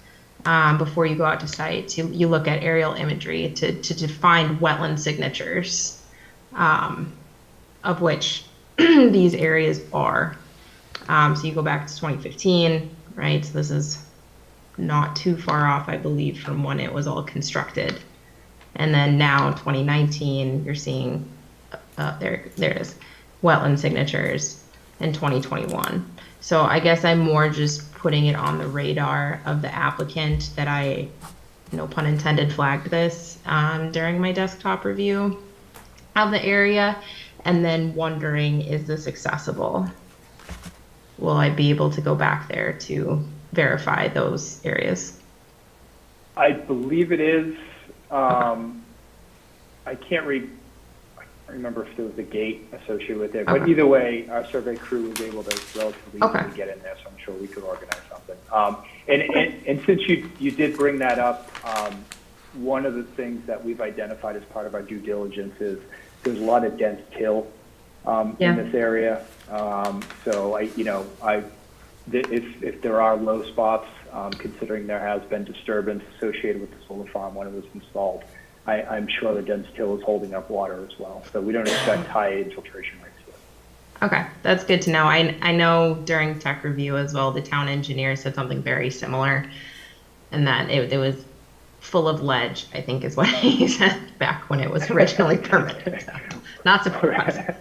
before you go out to sites, you look at aerial imagery to find wetland signatures, of which these areas are. So you go back to 2015, right? So this is not too far off, I believe, from when it was all constructed. And then now, 2019, you're seeing, there it is, wetland signatures in 2021. So I guess I'm more just putting it on the radar of the applicant that I, no pun intended, flagged this during my desktop review of the area, and then wondering, is this accessible? Will I be able to go back there to verify those areas? I believe it is. I remember if there was a gate associated with it, but either way, our survey crew was able to relatively easily get in there, so I'm sure we could organize something. And since you did bring that up, one of the things that we've identified as part of our due diligence is there's a lot of dense till in this area. So if there are low spots, considering there has been disturbance associated with the solar farm when it was installed, I'm sure the dense till is holding up water as well. So we don't expect high infiltration rates. Okay, that's good to know. I know during tech review as well, the town engineer said something very similar, and that it was full of ledge, I think is what he said back when it was originally permitted. So, not surprising.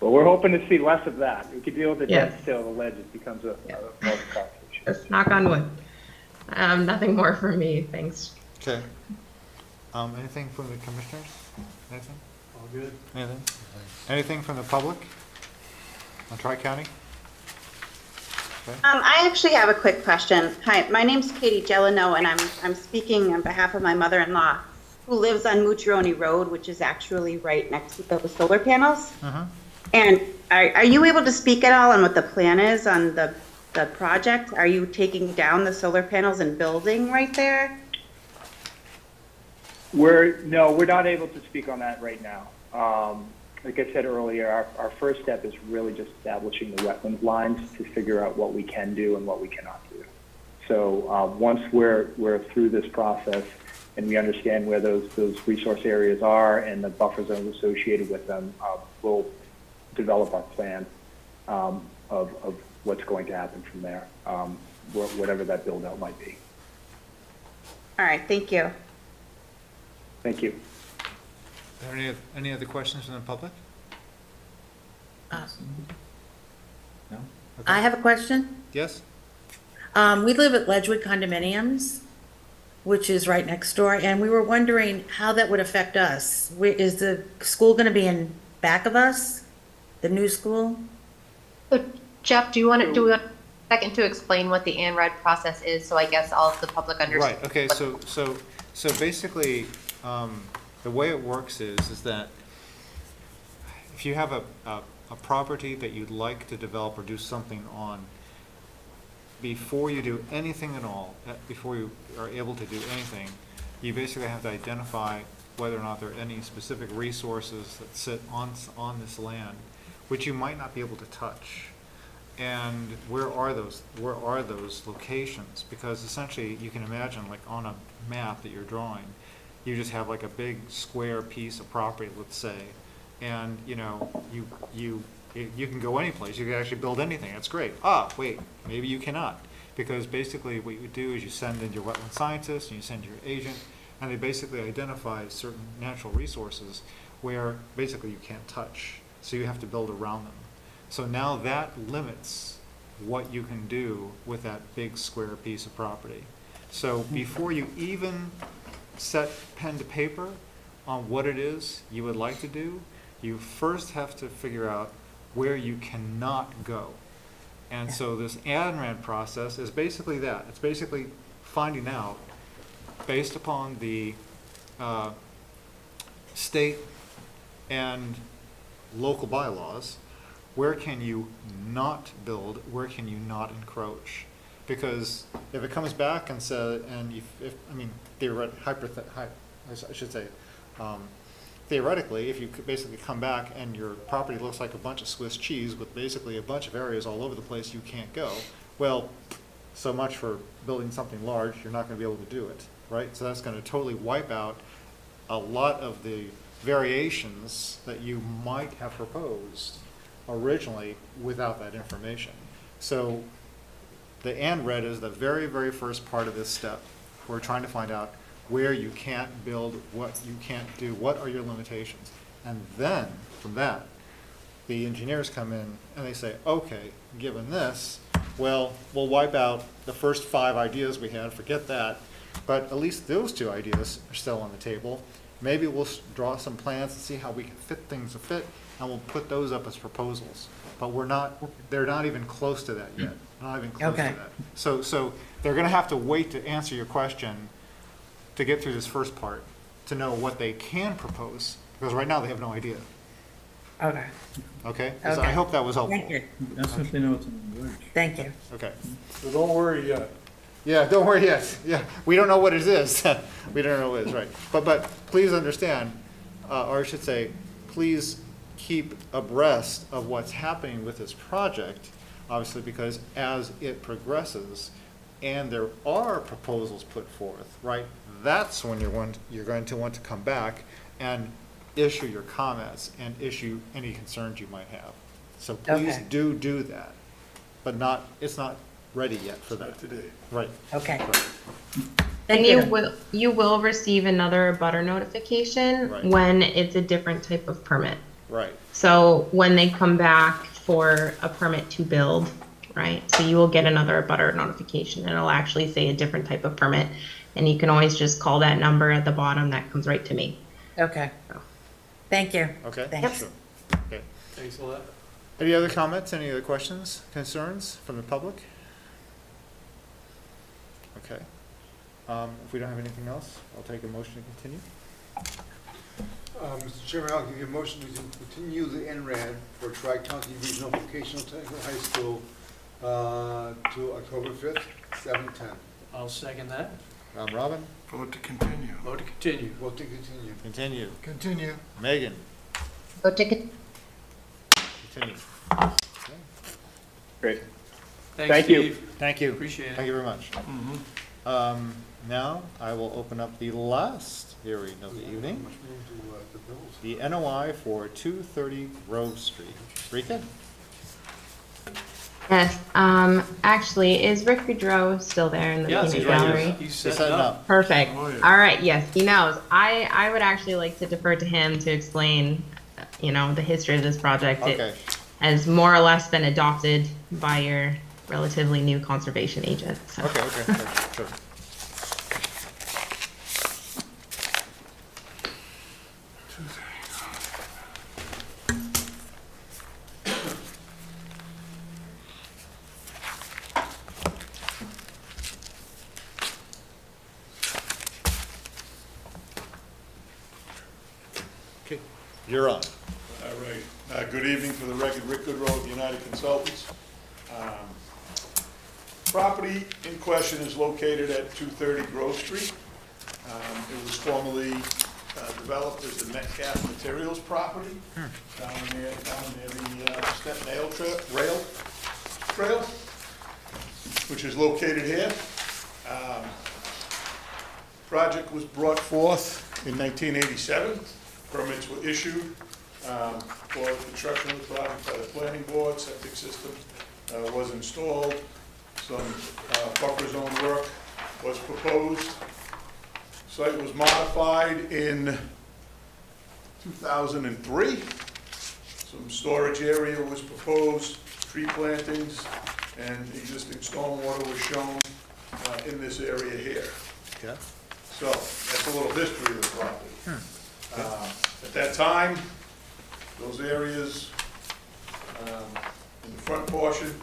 Well, we're hoping to see less of that. We could deal with the dense till, the ledge becomes a more cost issue. Just knock on wood. Nothing more for me, thanks. Okay. Anything from the commissioners? Anything? All good. Anything? Anything from the public on Tri-County? Okay. I actually have a quick question. Hi, my name's Katie Gelino, and I'm speaking on behalf of my mother-in-law, who lives on Mucciarone Road, which is actually right next to the solar panels. And are you able to speak at all on what the plan is on the project? Are you taking down the solar panels and building right there? We're not able to speak on that right now. Like I said earlier, our first step is really just establishing the wetlands lines to figure out what we can do and what we cannot do. So once we're through this process and we understand where those resource areas are and the buffer zones associated with them, we'll develop our plan of what's going to happen from there, whatever that build out might be. All right, thank you. Thank you. Are there any other questions from the public? No? Okay. I have a question. Yes? We live at Ledgewood Condominiums, which is right next door, and we were wondering how that would affect us. Is the school going to be in back of us, the new school? So Jeff, do you want to do a second to explain what the ANRAD process is, so I guess all of the public understands? Right, okay, so basically, the way it works is that if you have a property that you'd like to develop or do something on, before you do anything at all, before you are able to do anything, you basically have to identify whether or not there are any specific resources that sit on this land, which you might not be able to touch. And where are those locations? Because essentially you can imagine, like on a map that you're drawing, you just have like a big square piece of property, let's say, and you can go any place. You can actually build anything. That's great. Wait, maybe you cannot, because basically what you do is you send in your wetland scientist and you send your agent, and they basically identify certain natural resources where basically you can't touch. So you have to build around them. So now that limits what you can do with that big square piece of property. So before you even set pen to paper on what it is you would like to do, you first have to figure out where you cannot go. And so this ANRAD process is basically that. It's basically finding out, based upon the state and local bylaws, where can you not build, where can you not encroach? Because if it comes back and says, theoretically, if you could basically come back and your property looks like a bunch of Swiss cheese with basically a bunch of areas all over the place you can't go, well, so much for building something large, you're not going to be able to do it, right? So that's going to totally wipe out a lot of the variations that you might have proposed originally without that information. So the ANRAD is the very, very first part of this step. We're trying to find out where you can't build, what you can't do, what are your limitations. And then, from that, the engineers come in and they say, okay, given this, well, we'll wipe out the first 5 ideas we had, forget that, but at least those 2 ideas are still on the table. Maybe we'll draw some plans and see how we can fit things to fit, and we'll put those up as proposals. But they're not even close to that yet. Not even close to that. So they're gonna have to wait to answer your question to get through this first part to know what they can propose, because right now they have no idea. Okay. Okay? So I Okay. hope that was helpful. Thank you. That's if they know it's in the village. Thank you. Okay. So don't worry yet. Yeah, don't worry yet. Yeah, we don't know what it is. We don't know what it is, right. But please understand, or I should say, please keep abreast of what's happening with this project, obviously, because as it progresses and there are proposals put forth, right, that's when you're going to want to come back and issue your comments and issue any concerns you might have. So please Okay. do that, but it's not ready yet for that. Today. Right. Okay. And you will receive another butter notification Right. when it's a different type of permit. Right. So when they come back for a permit to build, right? So you will get another butter notification, and it'll actually say a different type of permit. And you can always just call that number at the bottom. That comes right to me. Okay. Thank you. Okay? Thanks. Sure. Okay. Thanks a lot. Any other comments, any other questions, concerns from the public? Okay. If we don't have anything else, I'll take a motion to continue. Mr. Chairman, I'll give you a motion to continue the NRAD for Tri-County Regional Vocational Technical High School to October 5th, 7:10. I'll second that. Robin? Vote to continue. Vote to continue. Vote to continue. Continue. Continue. Megan? Go ticket. Continue. Great. Thanks, Thank you. Steve. Thank you. Appreciate it. Thank you very much. Now, I will open up the last hearing of the evening, Much room to the bills. the NOI for 230 Grove Street. Rika? Yes. Actually, is Rick Goudreau still there in the Yes, peanut he's right gallery? here. He's He's setting setting up. up. Perfect. Oh, yeah. All right. Yes, he knows. I would actually like to defer to him to explain, the history of this project. Okay. It has more or less been adopted by your relatively new conservation agent. So. Okay, sure. Okay, you're on. All right. Good evening. For the record, Rick Goodrow of United Consultants. Property in question is located at 230 Grove Street. It was formerly developed as the Metcalf Materials property down near the Step Nail Rail Trail, which is located here. Project was brought forth in 1987. Permits were issued for the construction of the project by the planning board. Septic system was installed. Some buffer zone work was proposed. Site was modified in 2003. Some storage area was proposed, tree plantings, and existing stormwater was shown in this area here. Okay. So that's a little history of the property. At that time, those areas in the front portion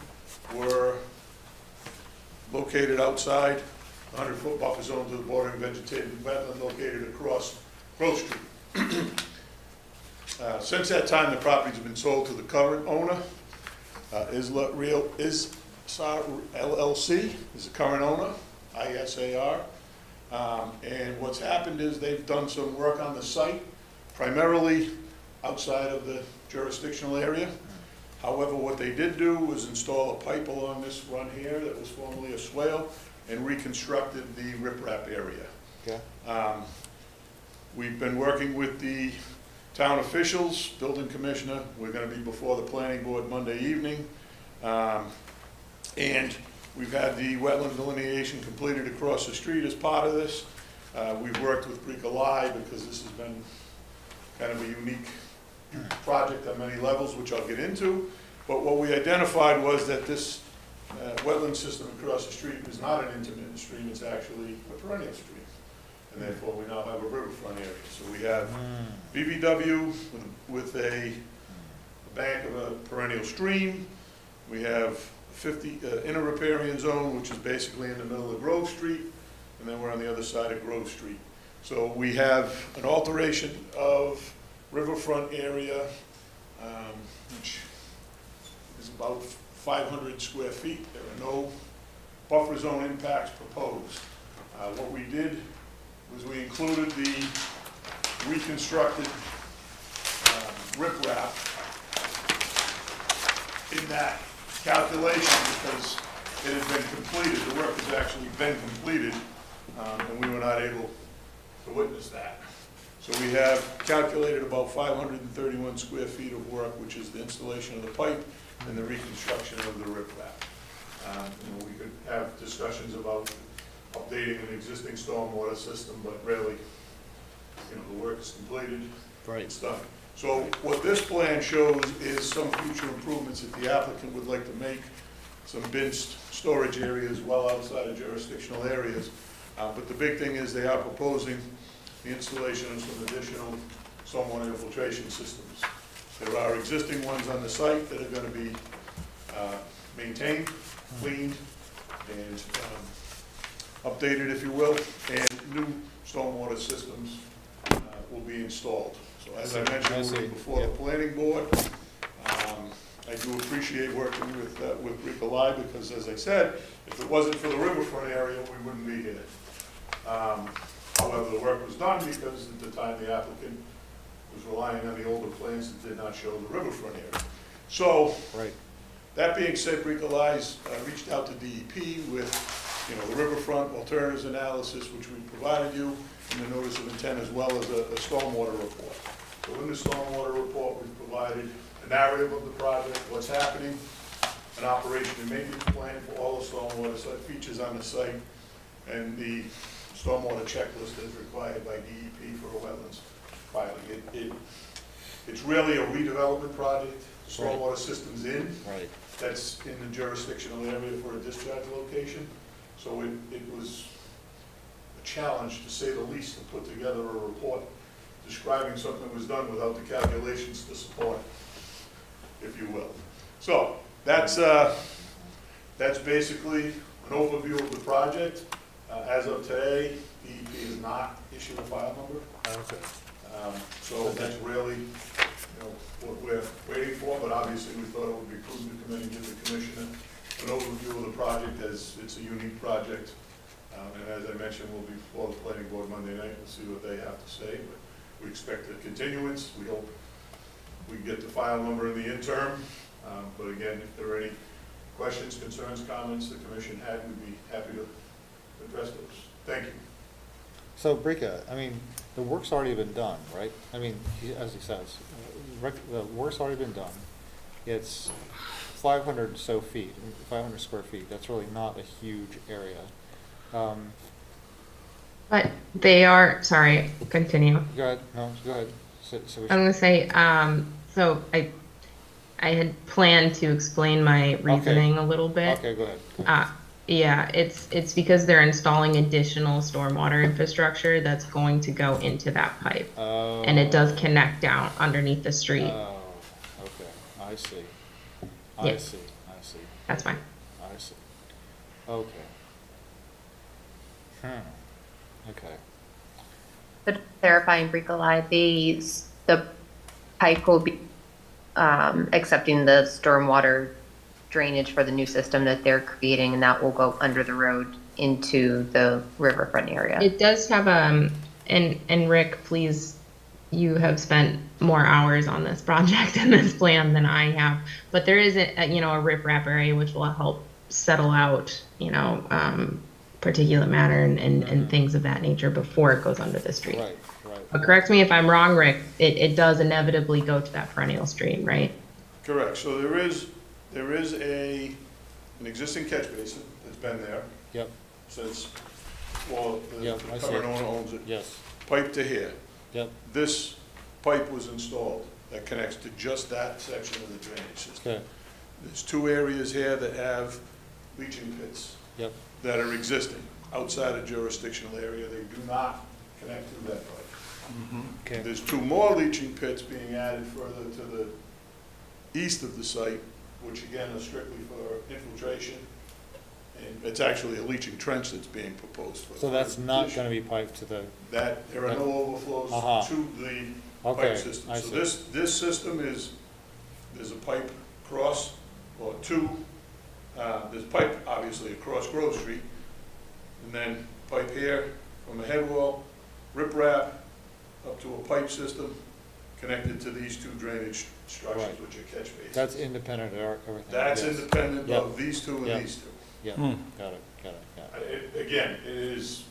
were located outside 100-foot buffer zone to the bordering vegetated wetland located across Grove Street. Since that time, the property's been sold to the current owner. Isla LLC is the current owner, ISAR. And what's happened is they've done some work on the site, primarily outside of the jurisdictional area. However, what they did do was install a pipe along this run here that was formerly a swale and reconstructed the riprap area. Okay. We've been working with the town officials, building commissioner. We're going to be before the planning board Monday evening. And we've had the wetland delineation completed across the street as part of this. We've worked with Greek Ally because this has been kind of a unique project on many levels, which I'll get into. But what we identified was that this wetland system across the street is not an intermittent stream, it's actually a perennial stream. And therefore, we now have a riverfront area. So we have BVW with a bank of a perennial stream. We have 50 inner riparian zone, which is basically in the middle of Grove Street, and then we're on the other side of Grove Street. So we have an alteration of riverfront area, which is about 500 square feet. There are no buffer zone impacts proposed. What we did was we included the reconstructed riprap in that calculation because it had been completed. The work has actually been completed, and we were not able to witness that. So we have calculated about 531 square feet of work, which is the installation of the pipe and the reconstruction of the riprap. We could have discussions about updating an existing stormwater system, but really, the work is completed. Right. It's done. So what this plan shows is some future improvements that the applicant would like to make, some bin storage areas well outside of jurisdictional areas. But the big thing is they are proposing the installation of some additional stormwater infiltration systems. There are existing ones on the site that are going to be maintained, cleaned, and updated, if you will, and new stormwater systems will be installed. So as I mentioned, we'll be before the planning board. I do appreciate working with Ricolai because, as I said, if it wasn't for the riverfront area, we wouldn't be here. However, the work was done because at the time the applicant was relying on the older plans that did not show the riverfront area. So, that being said, Ricolai's reached out to DEP with the riverfront alternatives analysis, which we provided you, and the notice of intent, as well as a stormwater report. So in the stormwater report, we've provided a narrative of the project, what's happening, an operation and maintenance plan for all the stormwater site features on the site, and the stormwater checklist as required by DEP for a wetlands filing. It's really a redevelopment project. The stormwater system's in. Right. That's in the jurisdictional area for a discharge location. So it was a challenge, to say the least, to put together a report describing something that was done without the calculations to support it, if you will. So that's basically an overview of the project. As of today, DEP has not issued a file number. Okay. So that's really what we're waiting for, but obviously we thought it would be prudent to come in and give the commissioner an overview of the project, as it's a unique project. And as I mentioned, we'll be before the planning board Monday night. We'll see what they have to say, but we expect a continuance. We hope we get the file number in the interim. But again, if there are any questions, concerns, comments the commission had, we'd be happy to address those. Thank you. So, Brika, the work's already been done, right? As he says, the work's already been done. It's 500 so feet, 500 square feet. That's really not a huge area. But they are, sorry, continue. Go ahead. No, go ahead. I'm going to say, so I had planned to explain my reasoning a little bit. Okay, go ahead. Yeah, it's because they're installing additional stormwater infrastructure that's going to go into that pipe. Oh. And it does connect down underneath the street. Oh, okay. I see. Yeah. I see. That's fine. I see. Okay. Okay. But clarifying, Bricolai, the pipe will be accepting the stormwater drainage for the new system that they're creating, and that will go under the road into the riverfront area. It does have and Rick, please, you have spent more hours on this project and this plan than I have, but there is a riprap area which will help settle out particulate matter and things of that nature before it goes under the street. Right. But correct me if I'm wrong, Rick, it does inevitably go to that perennial stream, right? Correct. So there is an existing catch basin that's been there. Yep. Since, well, the I see current it. owner owns it. Yes. Pipe to here. Yep. This pipe was installed that connects to just that section of the drainage system. Okay. There's two areas here that have leaching pits. Yep. That are existing outside of jurisdictional area. They do not connect to that pipe. Mm-hmm. Okay. There's two more leaching pits being added further to the east of the site, which again are strictly for infiltration And it's actually a leaching trench that's being proposed for. So that's not gonna be piped to the, That, there are no overflows Uh-huh. to the Okay, pipe system. I So see. this system is, there's a pipe across, or two, there's a pipe obviously across Grove Street, and then pipe here from a head wall, riprap, up to a pipe system connected to these two drainage structures, Right. which are catch basins. that's independent of everything. That's yes. independent Yep. of these two and Yep. these two. Yeah, Hmm. got it, got it. Again, it is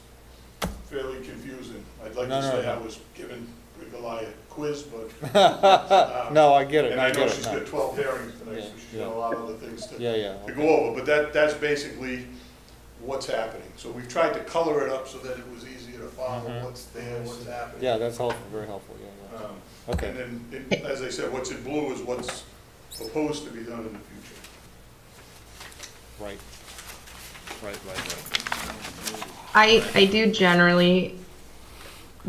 fairly confusing. I'd like No, to no, say I no. was giving Goliath a quiz, but. No, I get it, And I I know get it, she's no. got 12 hearings tonight, so Yeah, she's got yeah. a lot of other things to Yeah, yeah, to okay. go over. But that's basically what's happening. So we've tried to color it up so that it was easier to follow Mhm. what's there, what's happening. Yeah, that's helpful, very helpful, yeah, yeah. Okay. And then, as I said, what's in blue is what's proposed to be done in the future. Right. Right. I do generally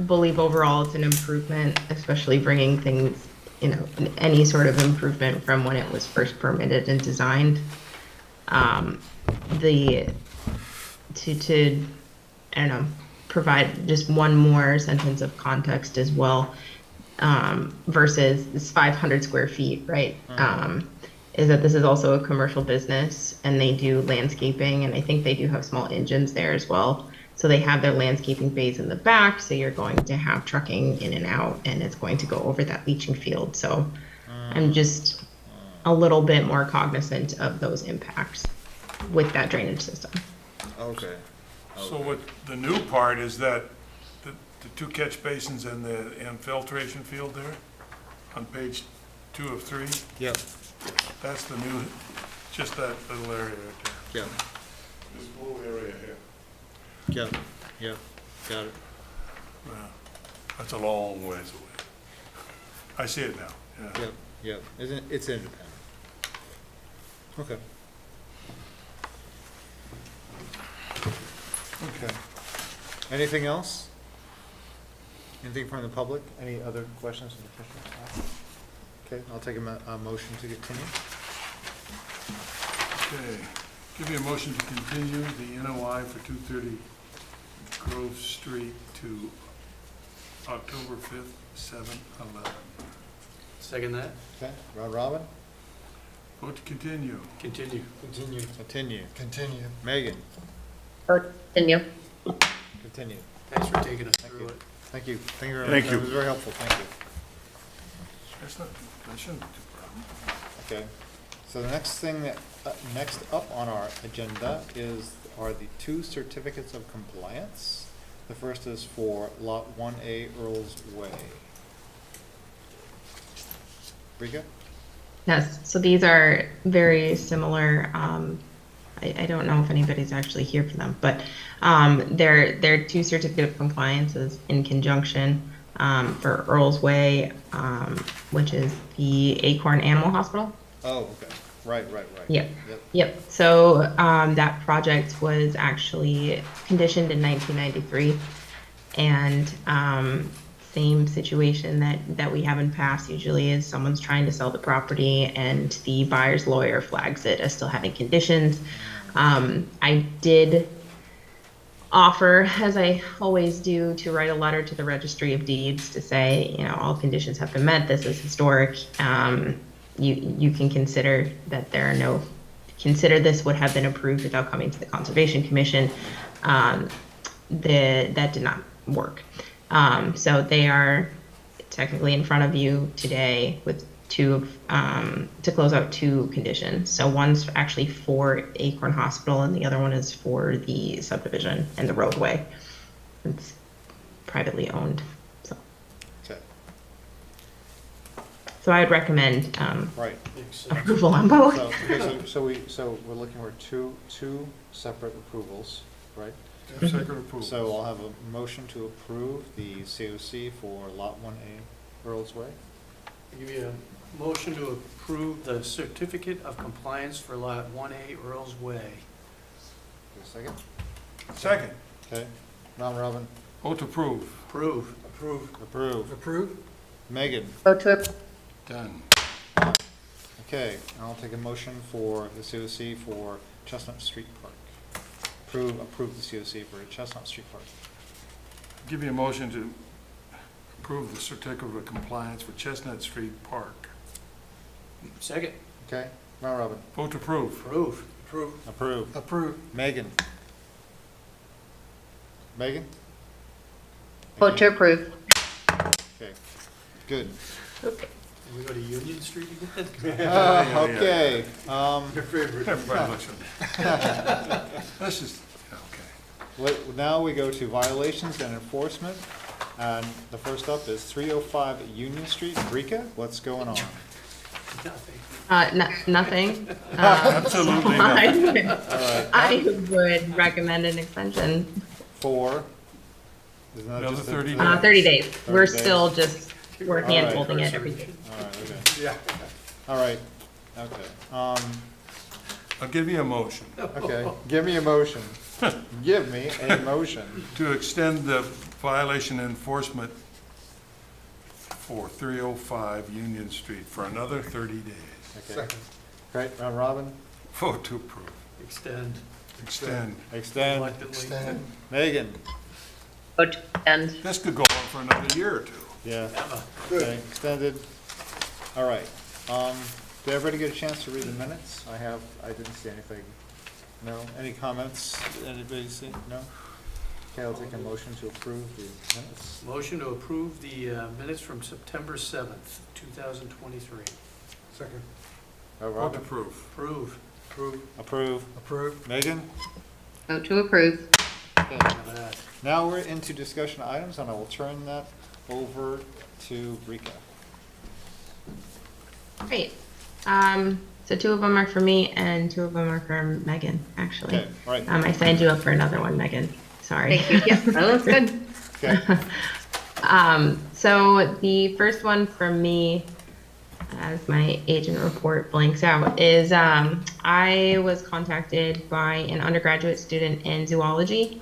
believe overall it's an improvement, especially bringing things, any sort of improvement from when it was first permitted and designed. To I don't know, provide just one more sentence of context as well, versus this 500 square feet, right? Is that this is also a commercial business and they do landscaping, and I think they do have small engines there as well. So they have their landscaping bays in the back, so you're going to have trucking in and out, and it's going to go over that leaching field. So I'm just a little bit more cognizant of those impacts with that drainage system. Okay. So what, the new part is that the two catch basins and the infiltration field there on page 2 of 3? Yep. That's the new, just that little area right there. Yep. This blue area here. Yep, got it. Wow. That's a long ways away. I see it now, yeah. Yep, it's independent. Okay. Okay. Anything else? Anything from the public? Any other questions from the commissioners? Okay, I'll take a motion to continue. Okay, give you a motion to continue the NOI for 230 Grove Street to October 5th, 7/11. Second that? Okay, Robin? Vote to continue. Continue. Continue. Megan? Continue. Continue. Thanks for taking us through it. Thank you very much. Thank you. That was very helpful, thank you. That shouldn't be too problem. Okay, so the next thing that, next up on our agenda are the 2 certificates of compliance. The first is for Lot 1A Earl's Way. Rika? Yes, so these are very similar. I don't know if anybody's actually here for them, but they're 2 certificate of compliances in conjunction for Earl's Way, which is the Acorn Animal Hospital. Oh, okay, right. Yep. So that project was actually conditioned in 1993, and same situation that we have in past usually is someone's trying to sell the property and the buyer's lawyer flags it as still having conditions. I did offer, as I always do, to write a letter to the Registry of Deeds to say, all conditions have been met, this is historic. You can consider that consider this would have been approved without coming to the Conservation Commission. That did not work. So they are technically in front of you today with to close out 2 conditions. So one's actually for Acorn Hospital and the other one is for the subdivision and the roadway. It's privately owned. So I'd recommend Right. approval on both. So we're looking for two separate approvals, right? Two separate approvals. So I'll have a motion to approve the COC for Lot 1A Earl's Way. I give you a motion to approve the certificate of compliance for Lot 1A Earl's Way. Second? Second. Okay. Robin? Vote to approve. Approve. Megan? Vote to approve. Done. Okay, I'll take a motion for the COC for Chestnut Street Park. approve the COC for Chestnut Street Park. Give you a motion to approve the certificate of compliance for Chestnut Street Park. Second. Okay, round robin. Vote to approve. Approve. Approve. Approve. Approved. Megan? Megan? Vote to approve. Okay, good. We go to Union Street again? Okay, Your favorite. Everybody looks at me. Let's just, okay. now we go to violations and enforcement. And the first up is 305 Union Street, Rika, what's going on? Nothing. Absolutely nothing. I would recommend an extension. For? Isn't that Another just 30 days. 30 days. 30 We're days? still just, we're All hand right. holding it every day. All right, okay. Yeah. All right, okay. I'll give you a motion Okay, give me a motion. Give me a motion. to extend the violation enforcement for 305 Union Street for another 30 days. Okay. Second. Great, round robin. Vote to approve. Extend. Extend. Extend. Reluctantly. Megan? Vote to extend. This could go on for another year or two. Yeah. Emma. Okay, extended. All right. Did everybody get a chance to read the minutes? I didn't see anything. No? Any comments? Anybody see? No? Okay, I'll take a motion to approve the minutes. Motion to approve the minutes from September 7th, 2023. Second. Oh, Vote to Robin? approve. Approve. Approved. Approve. Approved. Megan? Vote to approve. Okay. Look at that. Now we're into discussion items, and I will turn that over to Rika. Great. So 2 of them are for me and 2 of them are for Megan, actually. Okay, all right. I signed you up for another one, Megan. Sorry. Thank you. Yeah, that looks good. Okay. So the first one from me, as my agent report blanks out, is I was contacted by an undergraduate student in zoology,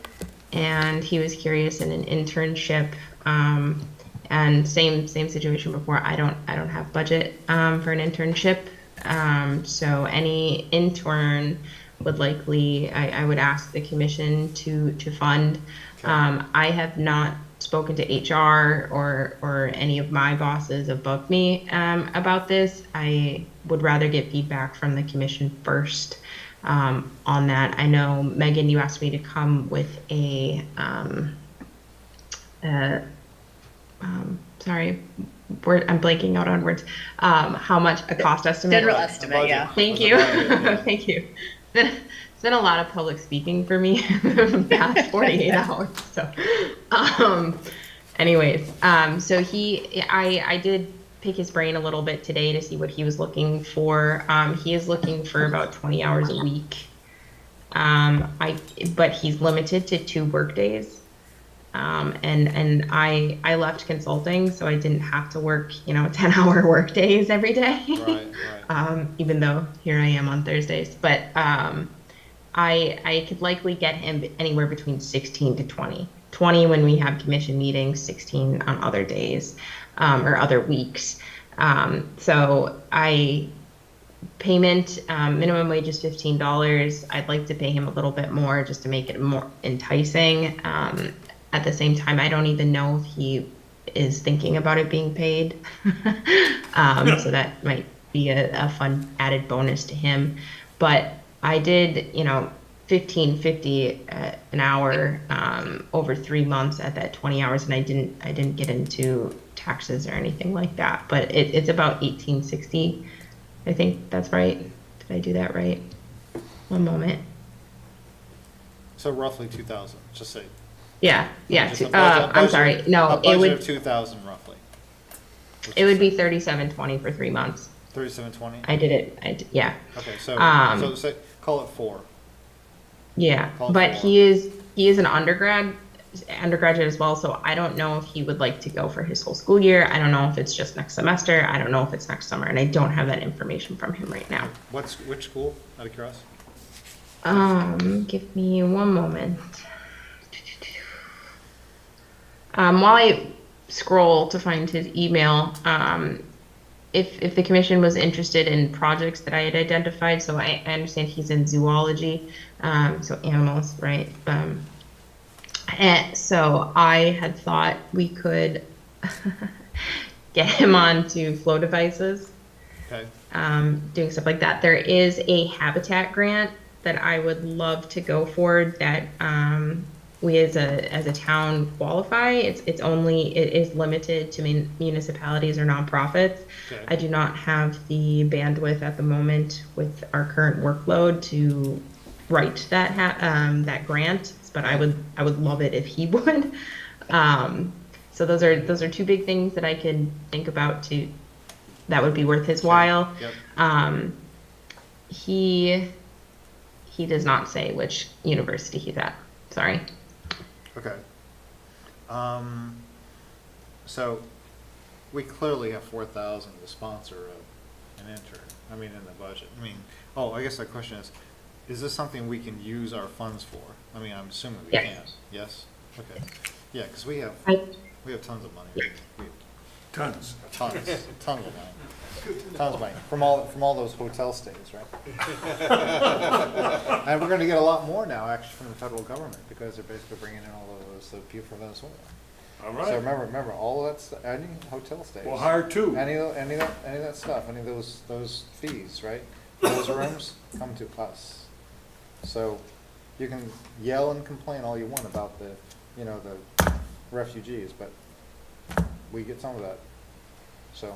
and he was curious in an internship. And same situation before. I don't have budget for an internship. So any intern would likely, I would ask the commission to fund. I have not spoken to HR or any of my bosses above me about this. I would rather get feedback from the commission first on that. I know, Megan, you asked me to come with sorry, I'm blanking out on words. How much a cost estimate? General estimate, yeah. Thank you. Thank you. It's been a lot of public speaking for me the past 48 hours. So, anyways, so I did pick his brain a little bit today to see what he was looking for. He is looking for about 20 hours a week. But he's limited to 2 work days. And I left consulting, so I didn't have to work, 10-hour work days every day. Right. Even though here I am on Thursdays, but, I could likely get him anywhere between 16 to 20. 20 when we have commission meetings, 16 on other days, or other weeks. So payment, minimum wage is $15. I'd like to pay him a little bit more just to make it more enticing. At the same time, I don't even know if he is thinking about it being paid. So that might be a fun added bonus to him. But I did, $15.50 an hour over 3 months at that 20 hours, and I didn't get into taxes or anything like that. But it's about $18.60. I think that's right. Did I do that right? One moment. So roughly 2,000, just say. Yeah. Just a I'm sorry. No, a it budget would. of 2,000 roughly. It would be $37.20 for 3 months. $37.20. I did it. Yeah. Okay, so say call it 4. Yeah, Call it but 4. he is an undergraduate as well, so I don't know if he would like to go for his whole school year. I don't know if it's just next semester. I don't know if it's next summer, and I don't have that information from him right now. Which school, out of curiosity? Give me one moment. While I scroll to find his email, if the commission was interested in projects that I had identified, so I understand he's in zoology, so animals, right? And so I had thought we could get him onto flow devices, Okay. doing stuff like that. There is a habitat grant that I would love to go for that we as a town qualify. It is limited to municipalities or nonprofits. Okay. I do not have the bandwidth at the moment with our current workload to write that grant, but I would love it if he would. So those are two big things that I could think about that would be worth his while. Yep. He does not say which university he's at. Sorry. Okay. So we clearly have 4,000 to sponsor an intern. I mean, in the budget. I mean, I guess the question is this something we can use our funds for? I mean, I'm assuming we Yes. can. Yes. Okay. Yeah, because we have tons of money. Tons. Tons of money. Tons of money from all those hotel stays, right? And we're going to get a lot more now, actually, from the federal government because they're basically bringing in all of those people from Venezuela. All right. So remember all of that. Any hotel stays. We'll hire two. Any of that stuff. Any of those fees, right? Those rooms come to us. So you can yell and complain all you want about the refugees, but we get some of that. So.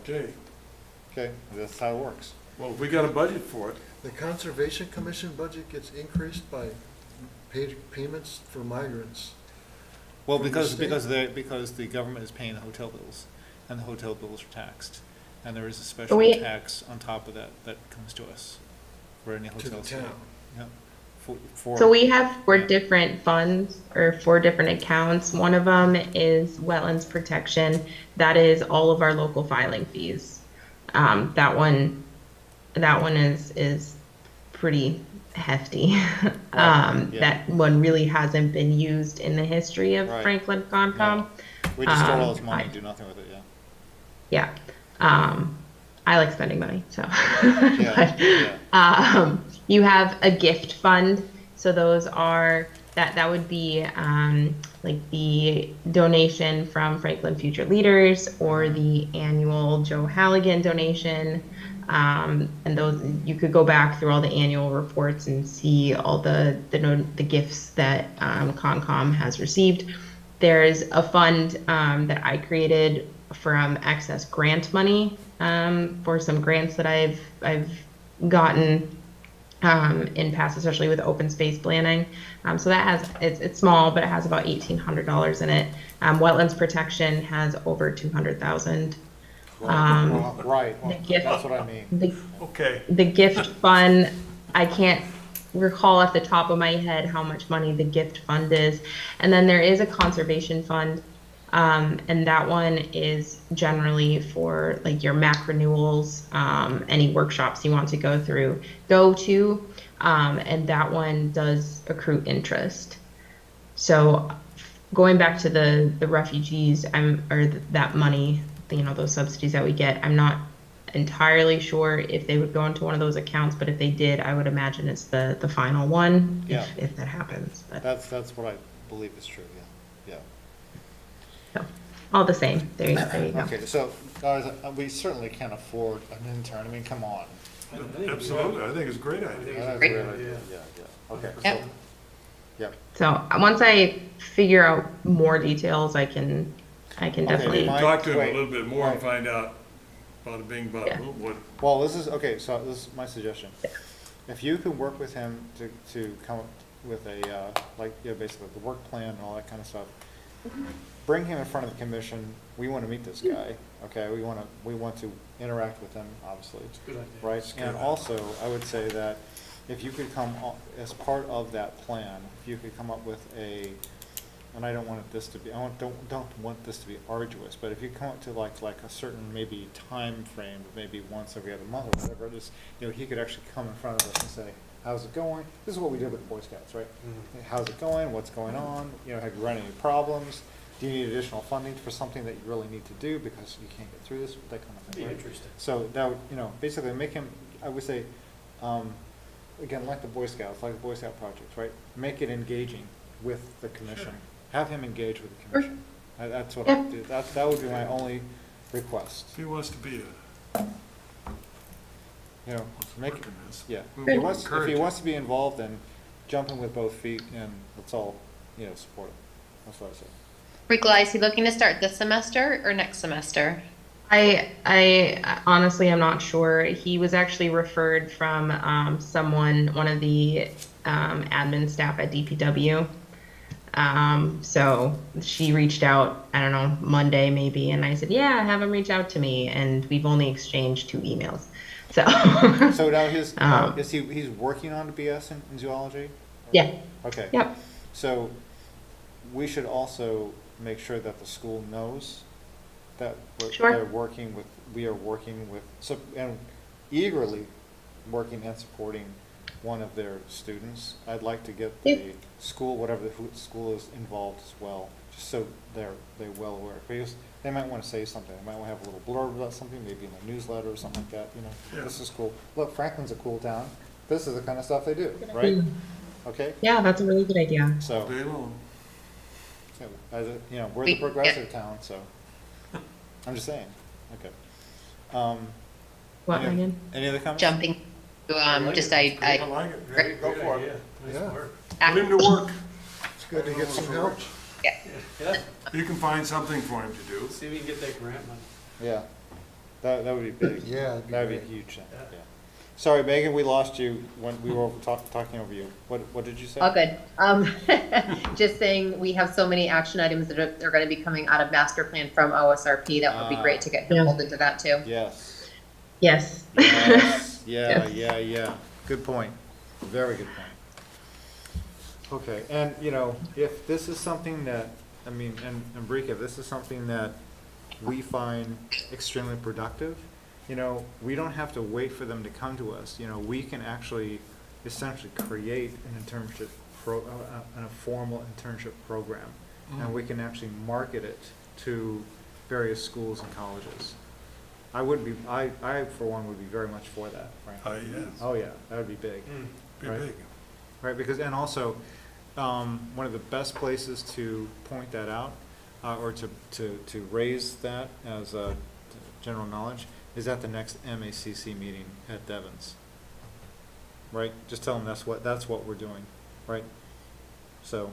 Okay, that's how it works. Well, if we got a budget for it. The Conservation Commission budget gets increased by payments for migrants. Well, from the because state? because the government is paying the hotel bills, and the hotel bills are taxed, and there is a special tax on top of that comes to us for any hotel. To the stay. town. Yeah. So we have 4 different funds or 4 different accounts. One of them is wetlands protection. That is all of our local filing fees. That one is pretty hefty. That one really hasn't been used in the history of Franklin Concom. We just store all this money and do nothing with it. Yeah. I like spending money, so. You have a gift fund, so those are that would be like the donation from Franklin Future Leaders or the annual Joe Halligan donation. And those, you could go back through all the annual reports and see all the gifts that Concom has received. There's a fund that I created from excess grant money for some grants that I've gotten in past, especially with open space planning. So that it's small, but it has about $1,800 in it. Wetlands protection has over 200,000. Right. That's what I mean. The gift fund, I can't recall off the top of my head how much money the gift fund is. And then there is a conservation fund, and that one is generally for like your MAC renewals, any workshops you want to go to, and that one does accrue interest. So going back to the refugees, that money, those subsidies that we get, I'm not entirely sure if they would go into one of those accounts, but if they did, I would imagine it's the final one, if that happens. But that's what I believe is true. Yeah. So all the same. There you go. Okay, so guys, we certainly can't afford an intern. I mean, come on. Absolutely, I think it's a great idea. That's a great idea. Yeah. Okay. Yep. So, yep. So once I figure out more details, I can definitely talk to him a little bit more and find out about it being about what. Well, this is okay. So this is my suggestion. If you could work with him to come up with a basically the work plan and all that kind of stuff, bring him in front of the commission. We want to meet this guy. Okay, we want to interact with him, obviously. It's a good idea. Right, and also I would say that if you could come as part of that plan, if you could come up with and I don't want this to be, don't want this to be arduous, but if you come up to like a certain maybe time frame, maybe once every other month or whatever it is, he could actually come in front of us and say, how's it going? This is what we did with the Boy Scouts, right? How's it going? What's going on? Have you run any problems? do you need additional funding for something that you really need to do because you can't get through this, that kind of thing. Be right? interesting. So that would, basically make him, I would say, again, like the Boy Scouts, like the Boy Scout projects, right? Make it engaging with the commission. Sure. Have him engage with the commission. That's what Yeah. I do. That would be my only request. If he wants to be Make work in this. yeah. we If he will wants, if encourage he it. wants to be involved, then jump in with both feet and let's all, support it. That's what I say. Ricola, is he looking to start this semester or next semester? I honestly am not sure. He was actually referred from one of the admin staff at DPW. So she reached out, I don't know, Monday maybe, and I said, yeah, have him reach out to me, and we've only exchanged 2 emails. So. So now he's working on the BS in zoology? Yeah. Okay. Yep. So we should also make sure that the school knows that Sure. we are working with, and eagerly working and supporting one of their students. I'd like to get the school, whatever the school is, involved as well, just so they're well aware. Because they might want to say something. They might want to have a little blurb about something, maybe in a newsletter or something like that. Yeah. This is cool. Look, Franklin's a cool town. This is the kind of stuff they do, right? Mm. Okay. Yeah, that's a really good idea. So, Day long. we're the progressive town, so I'm just saying. Okay. What, Megan? Any other comments? Jumping, I like it. Great, Go for it. idea. Nice Yeah. work. Put him to work. It's good to get some help. Yeah. You can find something for him to do. See if we can get that grant money. Yeah. That would be big. Yeah, that'd be That'd be great. huge. Then. Yeah. Yeah. Sorry, Megan, we lost you when we were talking over you. What did you say? All good. Just saying, we have so many action items that are going to be coming out of master plan from OSRP. That would be great to get him pulled into that too. Yes. Yes. Yes. Yeah, Yes. yeah. Good point. Very good point. Okay, and if this is something that, and Brika, if this is something that we find extremely productive, we don't have to wait for them to come to us. We can actually essentially create an internship a formal internship program, and we can actually market it to various schools and colleges. I for one would be very much for that, frankly. Yes. Oh yeah, that would be big. Be Right. big. Right, because, and also, one of the best places to point that out, or to raise that as a general knowledge, is at the next MACC meeting at Devon's. Right, just tell them that's what we're doing, right? So,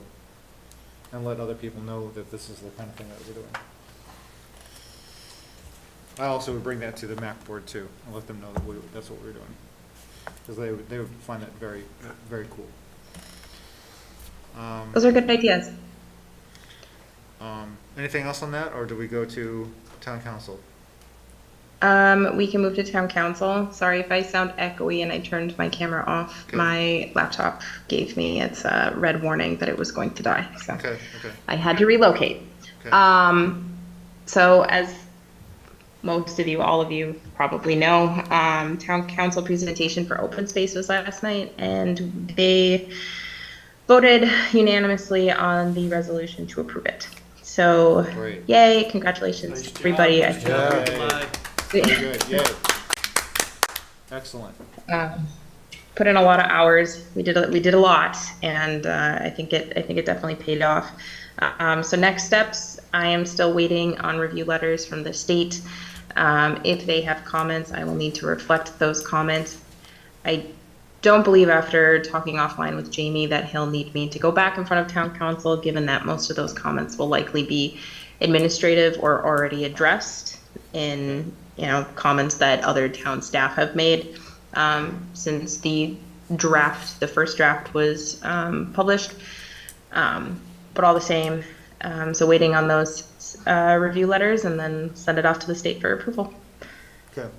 and let other people know that this is the kind of thing that we're doing. I also would bring that to the MAC board too, and let them know that that's what we're doing. Because they would find that very, very cool. Those are good ideas. Anything else on that, or do we go to town council? We can move to town council. Sorry if I sound echoey and I turned my camera off. Okay. My laptop gave me its red warning that it was going to die. So Okay. I had to relocate. Okay. So as most of you, all of you probably know, town council presentation for open space was last night, and they voted unanimously on the resolution to approve it. So, Great. yay, congratulations, Nice job, everybody. nice job, Yay. Nikolai. Very good, yay. Excellent. Put in a lot of hours. We did a lot, and I think it definitely paid off. So next steps, I am still waiting on review letters from the state. If they have comments, I will need to reflect those comments. I don't believe, after talking offline with Jamie, that he'll need me to go back in front of town council, given that most of those comments will likely be administrative or already addressed in comments that other town staff have made since the first draft was published. But all the same, so waiting on those review letters and then send it off to the state for approval. Okay.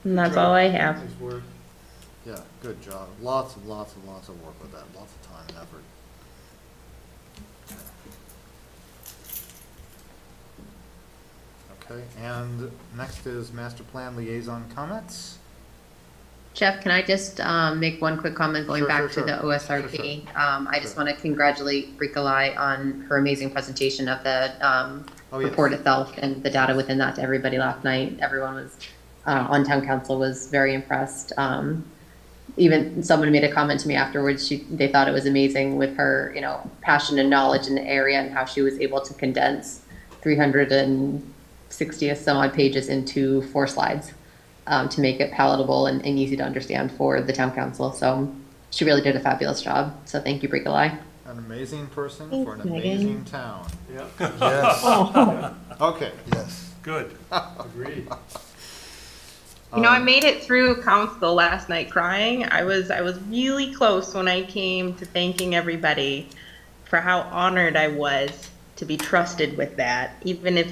And that's all I have. Nice work. Yeah, good job. Lots and lots and lots of work with that. Lots of time and effort. Okay, and next is master plan liaison comments. Jeff, can I just make one quick comment going Sure, back sure, to the sure. OSRP? I just want to congratulate Bricolai on her amazing presentation of the Oh, yes. report itself and the data within that to everybody last night. Everyone was on town council was very impressed. Even someone made a comment to me afterwards. They thought it was amazing with her, passion and knowledge in the area and how she was able to condense 360 some odd pages into 4 slides. To make it palatable and easy to understand for the town council. So she really did a fabulous job. So thank you, Bricolai. An amazing person Thanks, for an Megan. amazing town. Yep. Yes, Okay. yes. Good. Agreed. I made it through council last night crying. I was really close when I came to thanking everybody for how honored I was to be trusted with that, even if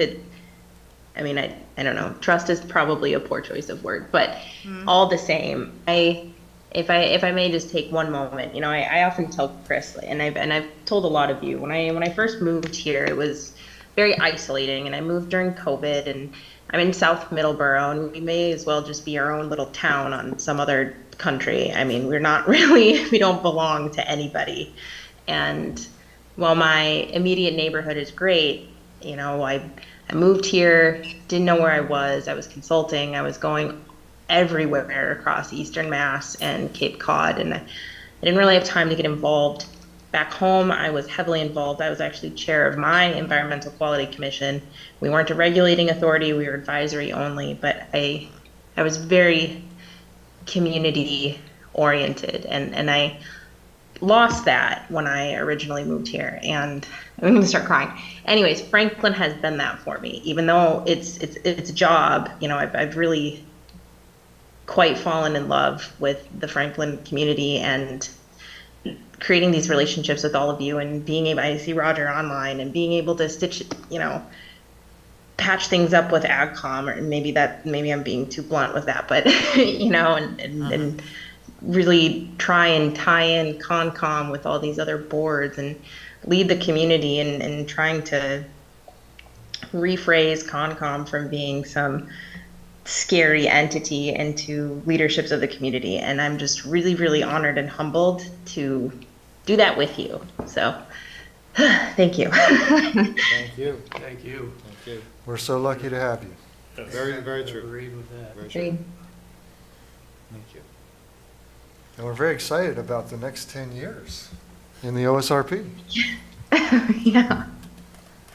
I don't know. Trust is probably a poor choice of word, but all the same, if I may just take one moment, I often tell Chris, and I've told a lot of you, when I first moved here, it was very isolating, and I moved during COVID, and I'm in South Middleborough, and we may as well just be our own little town on some other country. I mean, we're not really, we don't belong to anybody, and while my immediate neighborhood is great, I moved here, didn't know where I was consulting, I was going everywhere across Eastern Mass and Cape Cod, and I didn't really have time to get involved. Back home, I was heavily involved. I was actually chair of my Environmental Quality Commission. We weren't a regulating authority, we were advisory only, but I was very community oriented, and I lost that when I originally moved here, and I'm gonna start crying. Anyways, Franklin has been that for me, even though it's a job. I've really quite fallen in love with the Franklin community and creating these relationships with all of you, and being able, I see Roger online, and being able to stitch, patch things up with AgCom, or maybe I'm being too blunt with that, but and really try and tie in CONCOM with all these other boards and lead the community and trying to rephrase CONCOM from being some scary entity into leaderships of the community. And I'm just really, really honored and humbled to do that with you. So thank you. Thank you. Thank you. Thank you. We're so lucky to have you. Very, very true. Agreed with that. Very true. Agreed. Thank you. And we're very excited about the next 10 years in the OSRP. Yeah.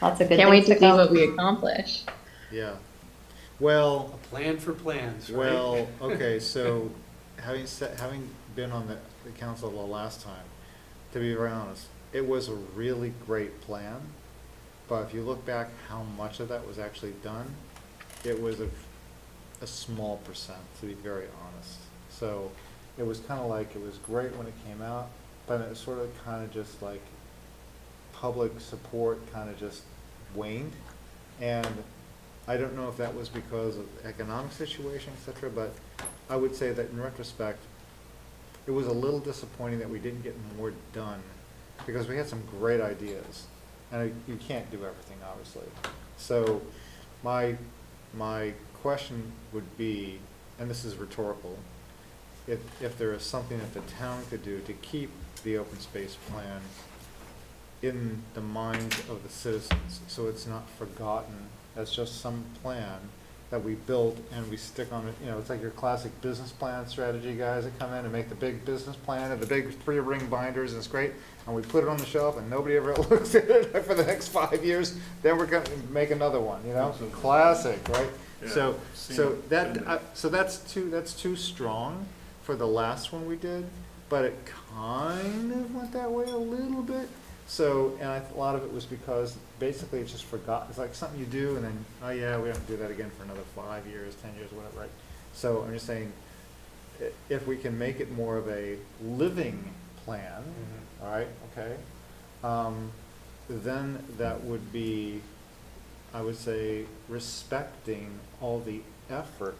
Lots of good Can't wait things to see come. what we accomplish. Yeah. Well, A plan for plans, right? well, okay, so having been on the council the last time, to be very honest, it was a really great plan. But if you look back how much of that was actually done, it was a small percent, to be very honest. So it was kind of like, it was great when it came out, but it sort of kind of just like public support kind of just waned. And I don't know if that was because of economic situation, et cetera, but I would say that in retrospect, it was a little disappointing that we didn't get more done, because we had some great ideas, and you can't do everything, obviously. So my question would be, and this is rhetorical, if there is something that the town could do to keep the open space plan in the minds of the citizens, so it's not forgotten as just some plan that we built and we stick on it. It's like your classic business plan strategy guys that come in and make the big business plan and the big 3-ring binders, and it's great, and we put it on the shelf and nobody ever looks at it for the next 5 years, then we're gonna make another one, Classic, right? Yeah, So that's too strong for the last one we did, but it kind of went that way a little bit. So, and a lot of it was because basically it's just forgotten. It's like something you do and then, oh yeah, we have to do that again for another 5 years, 10 years, whatever, right? So I'm just saying, if we can make it more of a living plan, all right, okay, then that would be, I would say, respecting all the effort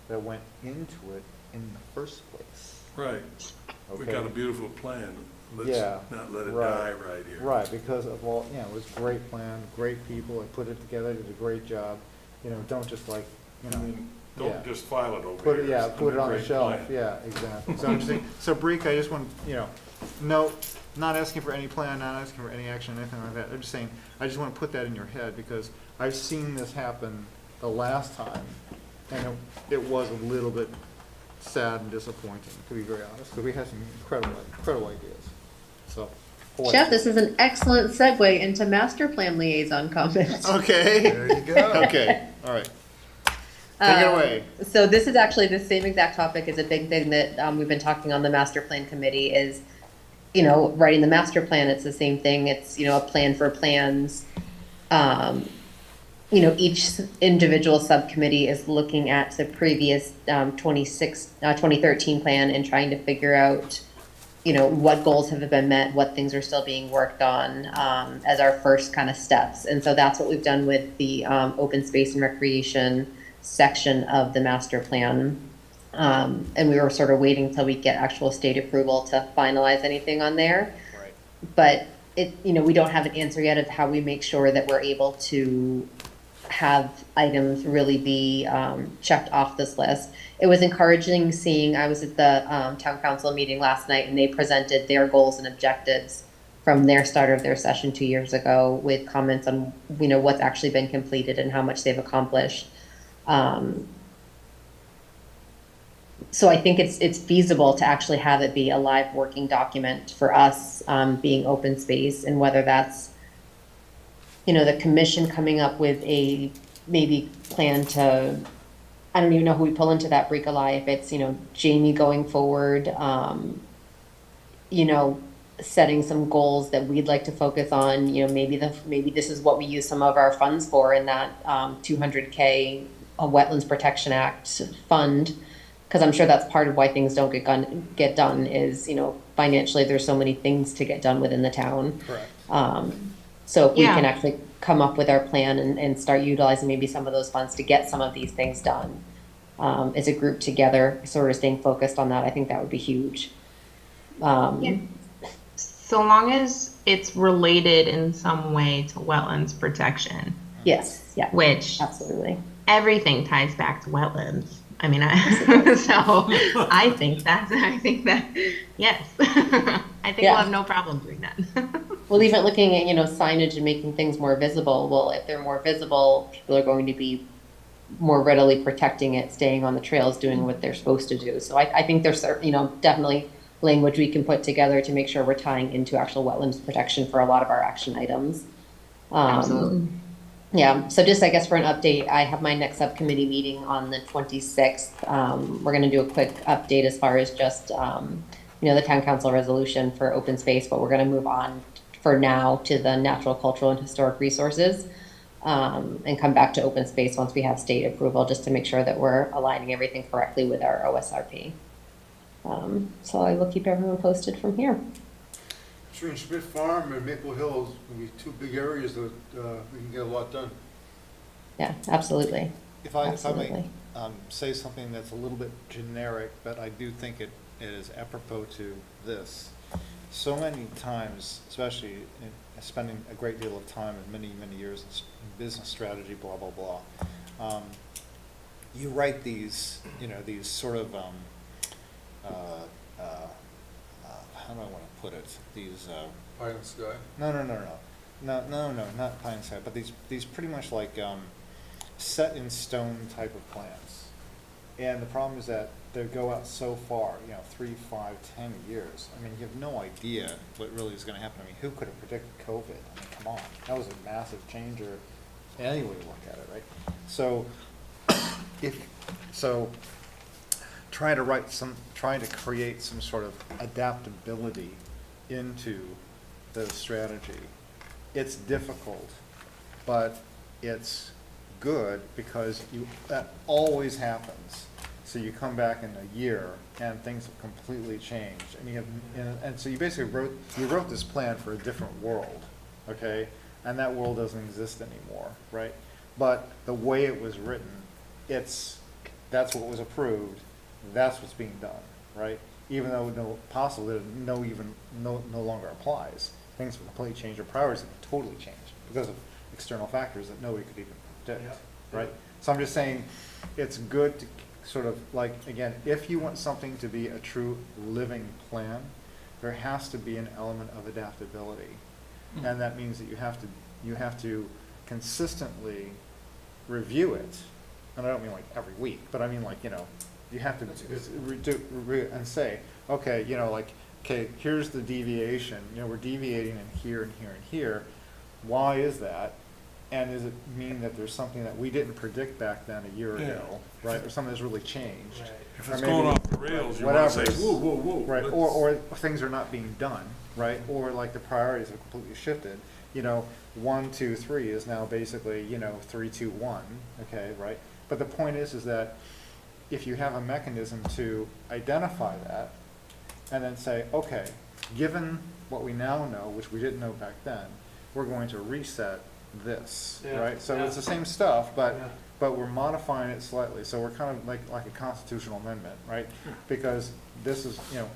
that went into it in the first place. Right. We Okay. got a beautiful plan. Let's Yeah, not let it right. die right here. Right, because of all, it was a great plan, great people, I put it together, did a great job. Don't just like, I mean, Don't just file it over Put here. it, yeah, It's put it on the great shelf, plan. yeah, exactly. So I'm just saying, so Breek, I just want, no, not asking for any plan, not asking for any action, anything like that. I'm just saying, I just want to put that in your head because I've seen this happen the last time, and it was a little bit sad and disappointing, to be very honest, because we had some incredible ideas. So. Jeff, this is an excellent segue into master plan liaison comments. Okay. There you go. Okay, all right. Take it away. So this is actually the same exact topic as a big thing that we've been talking on the master plan committee is, writing the master plan. It's the same thing. It's, a plan for plans. Each individual subcommittee is looking at the previous 2013 plan and trying to figure out, what goals have been met, what things are still being worked on as our first kind of steps. And so that's what we've done with the open space and recreation section of the master plan. And we were sort of waiting till we get actual state approval to finalize anything on there. Right. But we don't have an answer yet of how we make sure that we're able to have items really be checked off this list. It was encouraging seeing, I was at the town council meeting last night and they presented their goals and objectives from their start of their session 2 years ago with comments on, what's actually been completed and how much they've accomplished. So I think it's feasible to actually have it be a live working document for us being open space, and whether that's, the commission coming up with a maybe plan to, I don't even know who we pull into that Bricolai, if it's, Jamie going forward, setting some goals that we'd like to focus on, maybe this is what we use some of our funds for in that $200K Wetlands Protection Act fund. Because I'm sure that's part of why things don't get done is, financially there's so many things to get done within the town. Correct. So if we can actually come up with our plan and start utilizing maybe some of those funds to get some of these things done as a group together, sort of staying focused on that, I think that would be huge. So long as it's related in some way to wetlands protection. Yes, yeah. Which absolutely everything ties back to wetlands. I mean, I think that, yes. I think we'll have no problem doing that. Well, even looking at, signage and making things more visible. Well, if they're more visible, people are going to be more readily protecting it, staying on the trails, doing what they're supposed to do. So I think there's, definitely language we can put together to make sure we're tying into actual wetlands protection for a lot of our action items. Absolutely. Yeah, so just I guess for an update, I have my next subcommittee meeting on the 26th. We're going to do a quick update as far as just, the town council resolution for open space, but we're going to move on for now to the natural, cultural, and historic resources and come back to open space once we have state approval, just to make sure that we're aligning everything correctly with our OSRP. So I will keep everyone posted from here. Between Smith Farm and Maple Hills, will be two big areas that we can get a lot done. Yeah, absolutely. If I may say something that's a little bit generic, but I do think it is apropos to this. So many times, especially in spending a great deal of time and many years in business strategy, blah, blah, blah, you write these, these sort of, how do I want to put it? These Pie in the sky. No, not pie in the sky, but these pretty much like set in stone type of plans. And the problem is that they go out so far, 3, 5, 10 years. I mean, you have no idea what really is going to happen. I mean, who could have predicted COVID? I mean, come on, that was a massive changer. Any way you look at it, right? So, trying to create some sort of adaptability into the strategy. It's difficult, but it's good because that always happens. So you come back in a year and things have completely changed, and so you basically wrote this plan for a different world, okay? And that world doesn't exist anymore, right? But the way it was written, that's what was approved. That's what's being done, right? Even though possibly no longer applies. Things have completely changed. Their priorities have totally changed because of external factors that nobody could even predict, right? So I'm just saying, it's good to sort of like, again, if you want something to be a true living plan, there has to be an element of adaptability. And that means that you have to consistently review it. And I don't mean like every week, but I mean like, you know, you have to and say, okay, you know, like, okay, here's the deviation, you know, we're deviating in here and here and here. Why is that? And does it mean that there's something that we didn't predict back then a year ago, right? Or something that's really changed? Right. If Or it's maybe, going off the rails, you want whatever to say, is- whoa, whoa, whoa. Right, let's- or things are not being done, right? Or like the priorities have completely shifted. You know, 1, 2, 3 is now basically, you know, 3, 2, 1, okay, right? But the point is that if you have a mechanism to identify that and then say, okay, given what we now know, which we didn't know back then, we're going to reset this, Yeah, right? So yeah. it's the same stuff, but Yeah. but we're modifying it slightly. So we're kind of like a constitutional amendment, right? Because this is, you know,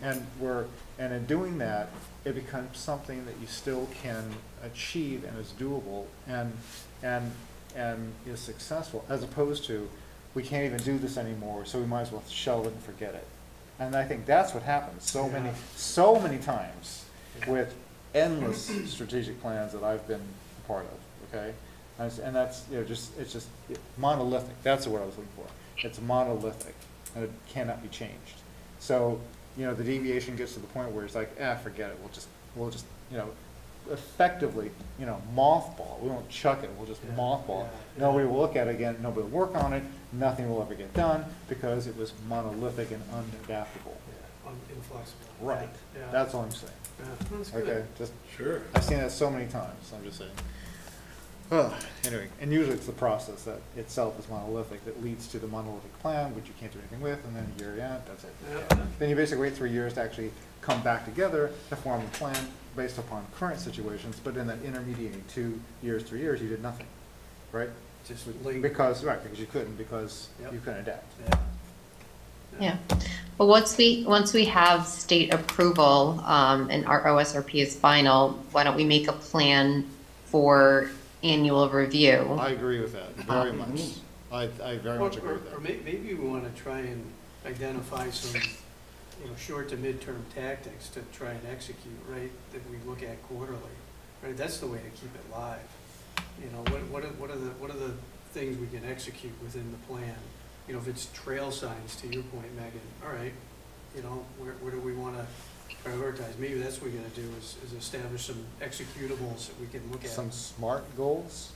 and in doing that, it becomes something that you still can achieve and is doable and is successful, as opposed to, we can't even do this anymore, so we might as well shelve it and forget it. And I think that's what happens so many times with endless strategic plans that I've been a part of, okay? And that's, you know, it's just monolithic. That's the word I was looking for. It's monolithic, and it cannot be changed. So, you know, the deviation gets to the point where it's like, forget it. We'll just, you know, effectively, you know, mothball. We won't chuck it. We'll just mothball. Nobody will look at it again. Nobody will work on it. Nothing will ever get done because it was monolithic and unadaptable. Inflexible. Right. Yeah. That's all I'm saying. Yeah, that's good. Okay. Just Sure. I've seen that so many times. I'm just saying. Anyway, and usually it's the process that itself is monolithic that leads to the monolithic plan, which you can't do anything with, and then a year in, that's it. Yeah. Then you basically wait 3 years to actually come back together to form a plan based upon current situations, but in that intermediate 2 years, 3 years, you did nothing, right? Just Because you couldn't, because Yep. you couldn't adapt. Yeah. But once we have state approval, and our OSRP is final, why don't we make a plan for annual review? I agree with that very much. I very much agree with that. Or maybe we want to try and identify some, you know, short to midterm tactics to try and execute, right, that we look at quarterly, right? That's the way to keep it live. You know, what are the things we can execute within the plan? You know, if it's trail signs, to your point, Megan, all right, you know, where do we want to prioritize? Maybe that's what we got to do is establish some executables that we can look at. Some SMART goals?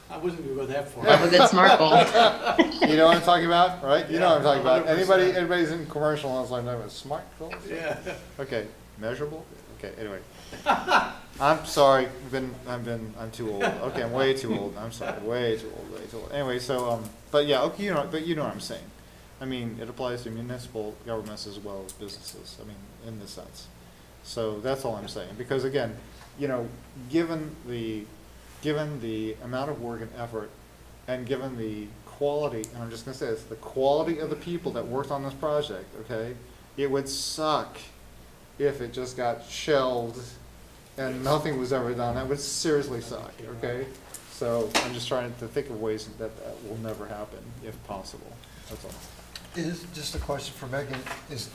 I wasn't going to go that far. Have a good SMART goal. You know what I'm talking about, right? You know what I'm talking about. 100%. Anybody's in commercial, and I was like, no, SMART goals? Yeah. Okay, measurable? Okay, anyway. I'm sorry, I'm too old. Okay, I'm way too old. I'm sorry, way too old. Anyway, so, but yeah, okay, you know what I'm saying. I mean, it applies to municipal governments as well as businesses, I mean, in this sense. So that's all I'm saying, because again, you know, given the amount of work and effort, and given the quality, and I'm just gonna say this, the quality of the people that worked on this project, okay, it would suck if it just got shelved and nothing was ever done. That would seriously suck, okay? So I'm just trying to think of ways that will never happen, if possible. That's all. Is, just a question for Megan, is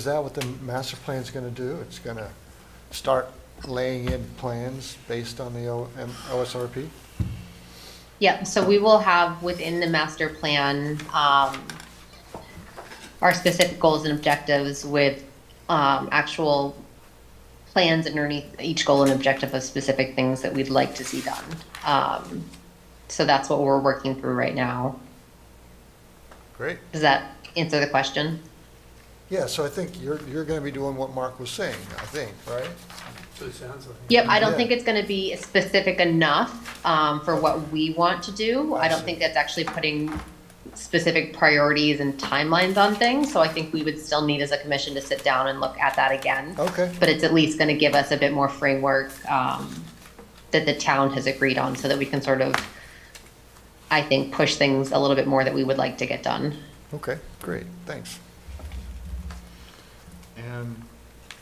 that what the master plan is going to do? It's going to start laying in plans based on the OSRP? Yeah, so we will have within the master plan, our specific goals and objectives with actual plans underneath each goal and objective of specific things that we'd like to see done. So that's what we're working through right now. Great. Does that answer the question? Yeah, so I think you're going to be doing what Mark was saying, I think, right? So it sounds like. Yep, I don't think it's going to be specific enough for what we want to do. I don't think that's actually putting specific priorities and timelines on things. So I think we would still need as a commission to sit down and look at that again. Okay. But it's at least going to give us a bit more framework that the town has agreed on so that we can sort of, I think, push things a little bit more that we would like to get done. Okay, great, thanks. And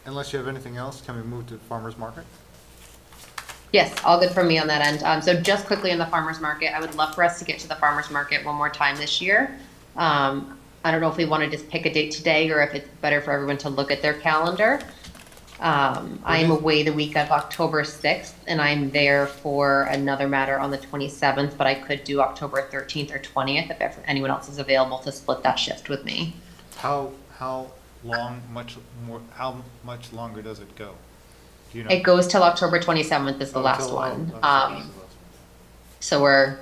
unless you have anything else, can we move to farmer's market? Yes, all good from me on that end. So just quickly on the farmer's market, I would love for us to get to the farmer's market one more time this year. I don't know if we want to just pick a date today or if it's better for everyone to look at their calendar. I am away the week of October 6th, and I'm there for another matter on the 27th, but I could do October 13th or 20th if anyone else is available to split that shift with me. How much longer does it go? Do you know? It goes till October 27th is the last one. So we're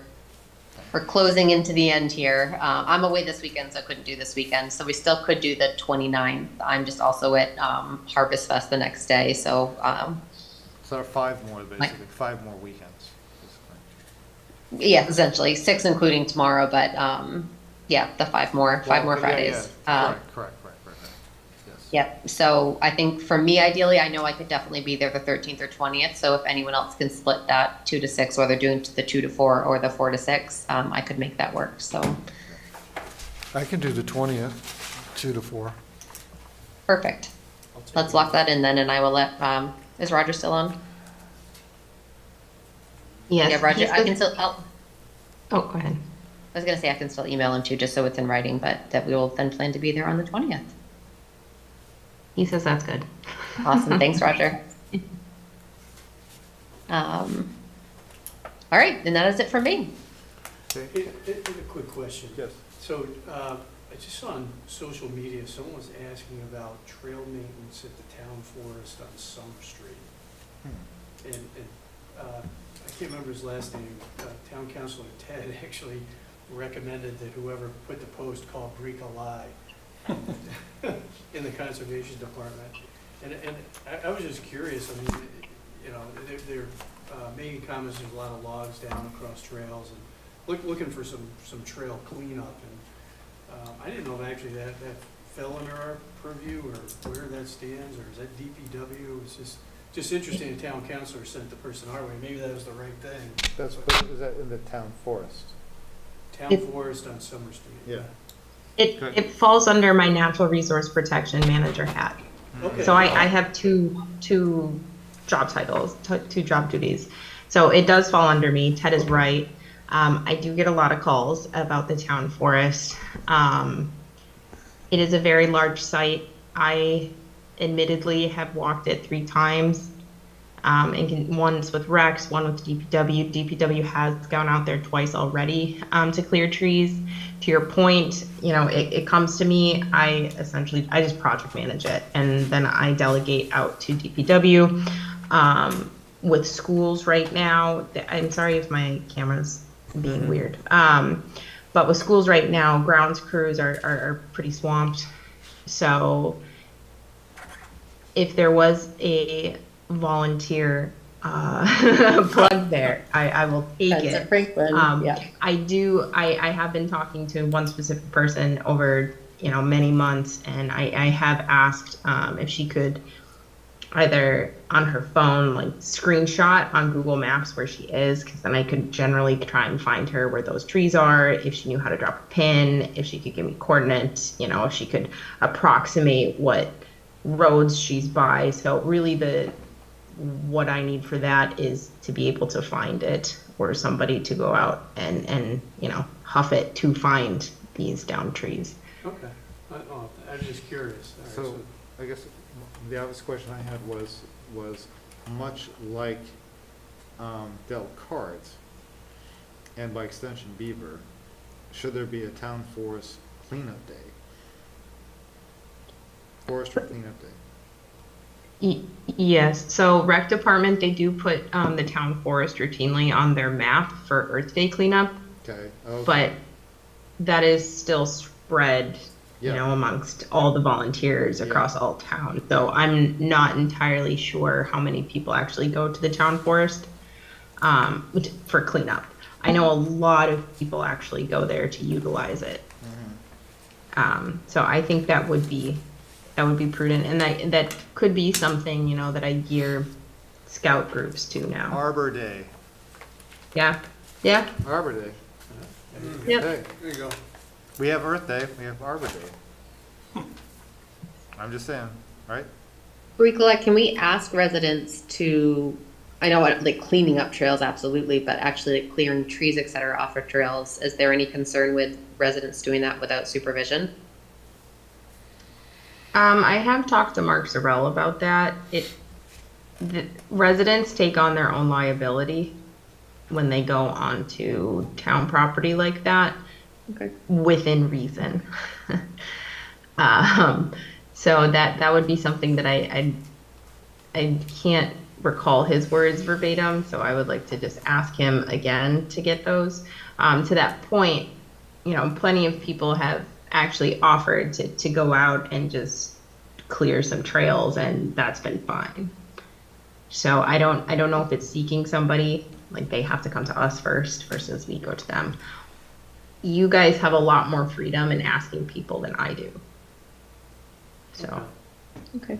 closing into the end here. I'm away this weekend, so I couldn't do this weekend. So we still could do the 29th. I'm just also at Harvest Fest the next day. So So there are 5 more, basically, 5 more weekends. Basically. Yeah, essentially 6 including tomorrow, but yeah, the 5 more Fridays. Correct. Yep. So I think for me, ideally, I know I could definitely be there the 13th or 20th. So if anyone else can split that 2 to 6, or they're doing the 2 to 4 or the 4 to 6, I could make that work. So I can do the 20th, 2 to 4. perfect. Let's lock that in then, and I will let. Is Roger still on? Yes. Yeah, Roger. I can still. Oh, go ahead. I was gonna say I can still email him too, just so it's in writing, but that we will then plan to be there on the 20th. He says that's good. Awesome. Thanks, Roger. All right, and that is it for me. A quick question. Yes. So, I just saw on social media, someone was asking about trail maintenance at the town forest on Summer Street. And I can't remember his last name, Town Councilor Ted actually recommended that whoever put the post call Greek Ally in the Conservation Department. And I was just curious, I mean, you know, they're making comments, there's a lot of logs down across trails and looking for some trail cleanup. And I didn't know if actually that fell under our purview or where that stands, or is that DPW? It's just interesting, the town councilor sent the person our way. Maybe that was the right thing. Is that in the town forest? Town forest on Summer Street. Yeah. It falls under my natural resource protection manager hat. Okay. So I have two job titles, 2 job duties. So it does fall under me. Ted is right. I do get a lot of calls about the town forest. It is a very large site. I admittedly have walked it 3 times. Once with Rex, one with DPW. DPW has gone out there twice already to clear trees. To your point, you know, it comes to me, I just project manage it, and then I delegate out to DPW. With schools right now, I'm sorry if my camera's being weird, but with schools right now, grounds crews are pretty swamped. So if there was a volunteer plug there, I will take That's it. at Franklin. Yeah. I have been talking to one specific person over, you know, many months, and I have asked if she could either on her phone, like screenshot on Google Maps where she is, because then I could generally try and find her where those trees are, if she knew how to drop a pin, if she could give me coordinates, you know, if she could approximate what roads she's by. So really what I need for that is to be able to find it, or somebody to go out and you know, huff it to find these downed trees. Okay. I was just curious. All right, So I guess the obvious question I had was much like Del Cards, and by extension Beaver, should there be a town forest cleanup day? Forestry cleanup day? Yes, so rec department, they do put the town forest routinely on their map for Earth Day cleanup. Okay. But that is still spread, you know, amongst all the volunteers across all town. So I'm not entirely sure how many people actually go to the town forest for cleanup. I know a lot of people actually go there to utilize it. So I think that would be prudent, and that could be something, you know, that I gear scout groups to now. Arbor Day. Yeah. Arbor Day. Yep. Hey, there you go. we have Earth Day, we have Arbor Day. I'm just saying, right? Ricola, can we ask residents to I know like cleaning up trails, absolutely, but actually like clearing trees, et cetera, off of trails, is there any concern with residents doing that without supervision? I have talked to Mark Sorrell about that. The residents take on their own liability when they go onto town property like that. Okay. Within reason. So that would be something that I can't recall his words verbatim, so I would like to just ask him again to get those. To that point, you know, plenty of people have actually offered to go out and just clear some trails, and that's been fine. So I don't know if it's seeking somebody, like they have to come to us first versus we go to them. You guys have a lot more freedom in asking people than I do. So. Okay.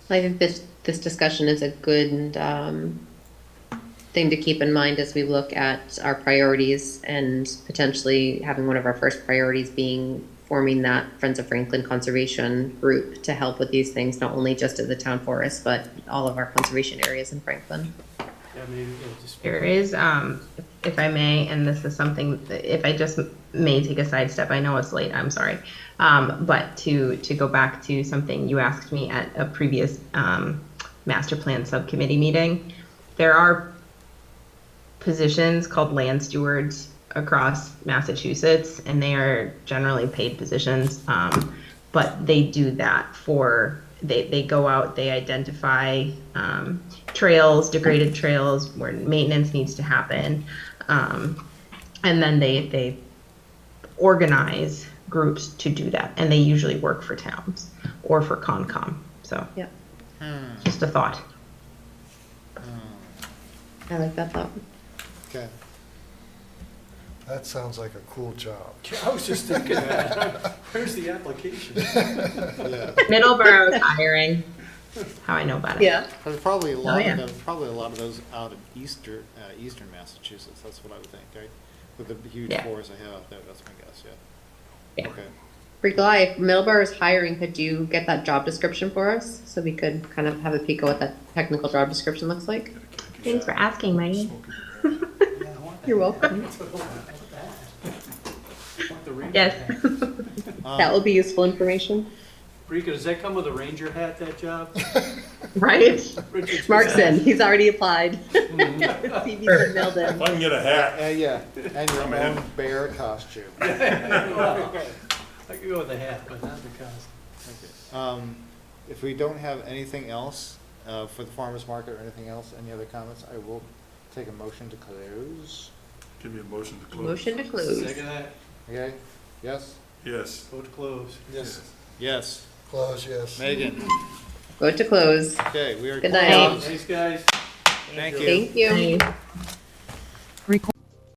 I think this discussion is a good thing to keep in mind as we look at our priorities, and potentially having one of our first priorities being forming that Friends of Franklin conservation group to help with these things, not only just at the town forest, but all of our conservation areas in Franklin. There is, if I may, and this is something, if I just may take a sidestep, I know it's late, I'm sorry. But to go back to something you asked me at a previous master plan subcommittee meeting, there are positions called land stewards across Massachusetts, and they are generally paid positions, but they do that for, they go out, they identify trails, degraded trails where maintenance needs to happen, and then they organize groups to do that, and they usually work for towns or for Concom. So yeah, just a thought. I like that thought. Okay. That sounds like a cool job. I was just thinking that. Where's the application? Yeah. Middleborough is hiring. How I know about it. Yeah. There's probably a lot yeah. of them, probably a lot of those out in eastern Massachusetts. That's what I would think, right? With the huge Yeah. forests they have out there, that's my guess. Yeah. Okay. Briglai, if Middleborough is hiring, could you get that job description for us so we could kind of have a peek at what that technical job description looks like? Thanks for asking, Maggie. You're welcome. Yes. That will be useful information. Rika, does that come with a ranger hat, that job? Right? Markson, he's already applied. CV's been mailed in. If I can get a hat. Yeah, and your I'm own in. bear costume. I could go with a hat, but not the costume. If we don't have anything else for the farmer's market or anything else, any other comments, I will take a motion to close. Give me a motion to close. Motion to close. Second that. Okay? Yes? Yes. Vote to close. Yes. Yes. Close, yes. Megan? Vote to close. Okay, we are Good night. closed. Thanks, guys. Thank you. Thank you. Record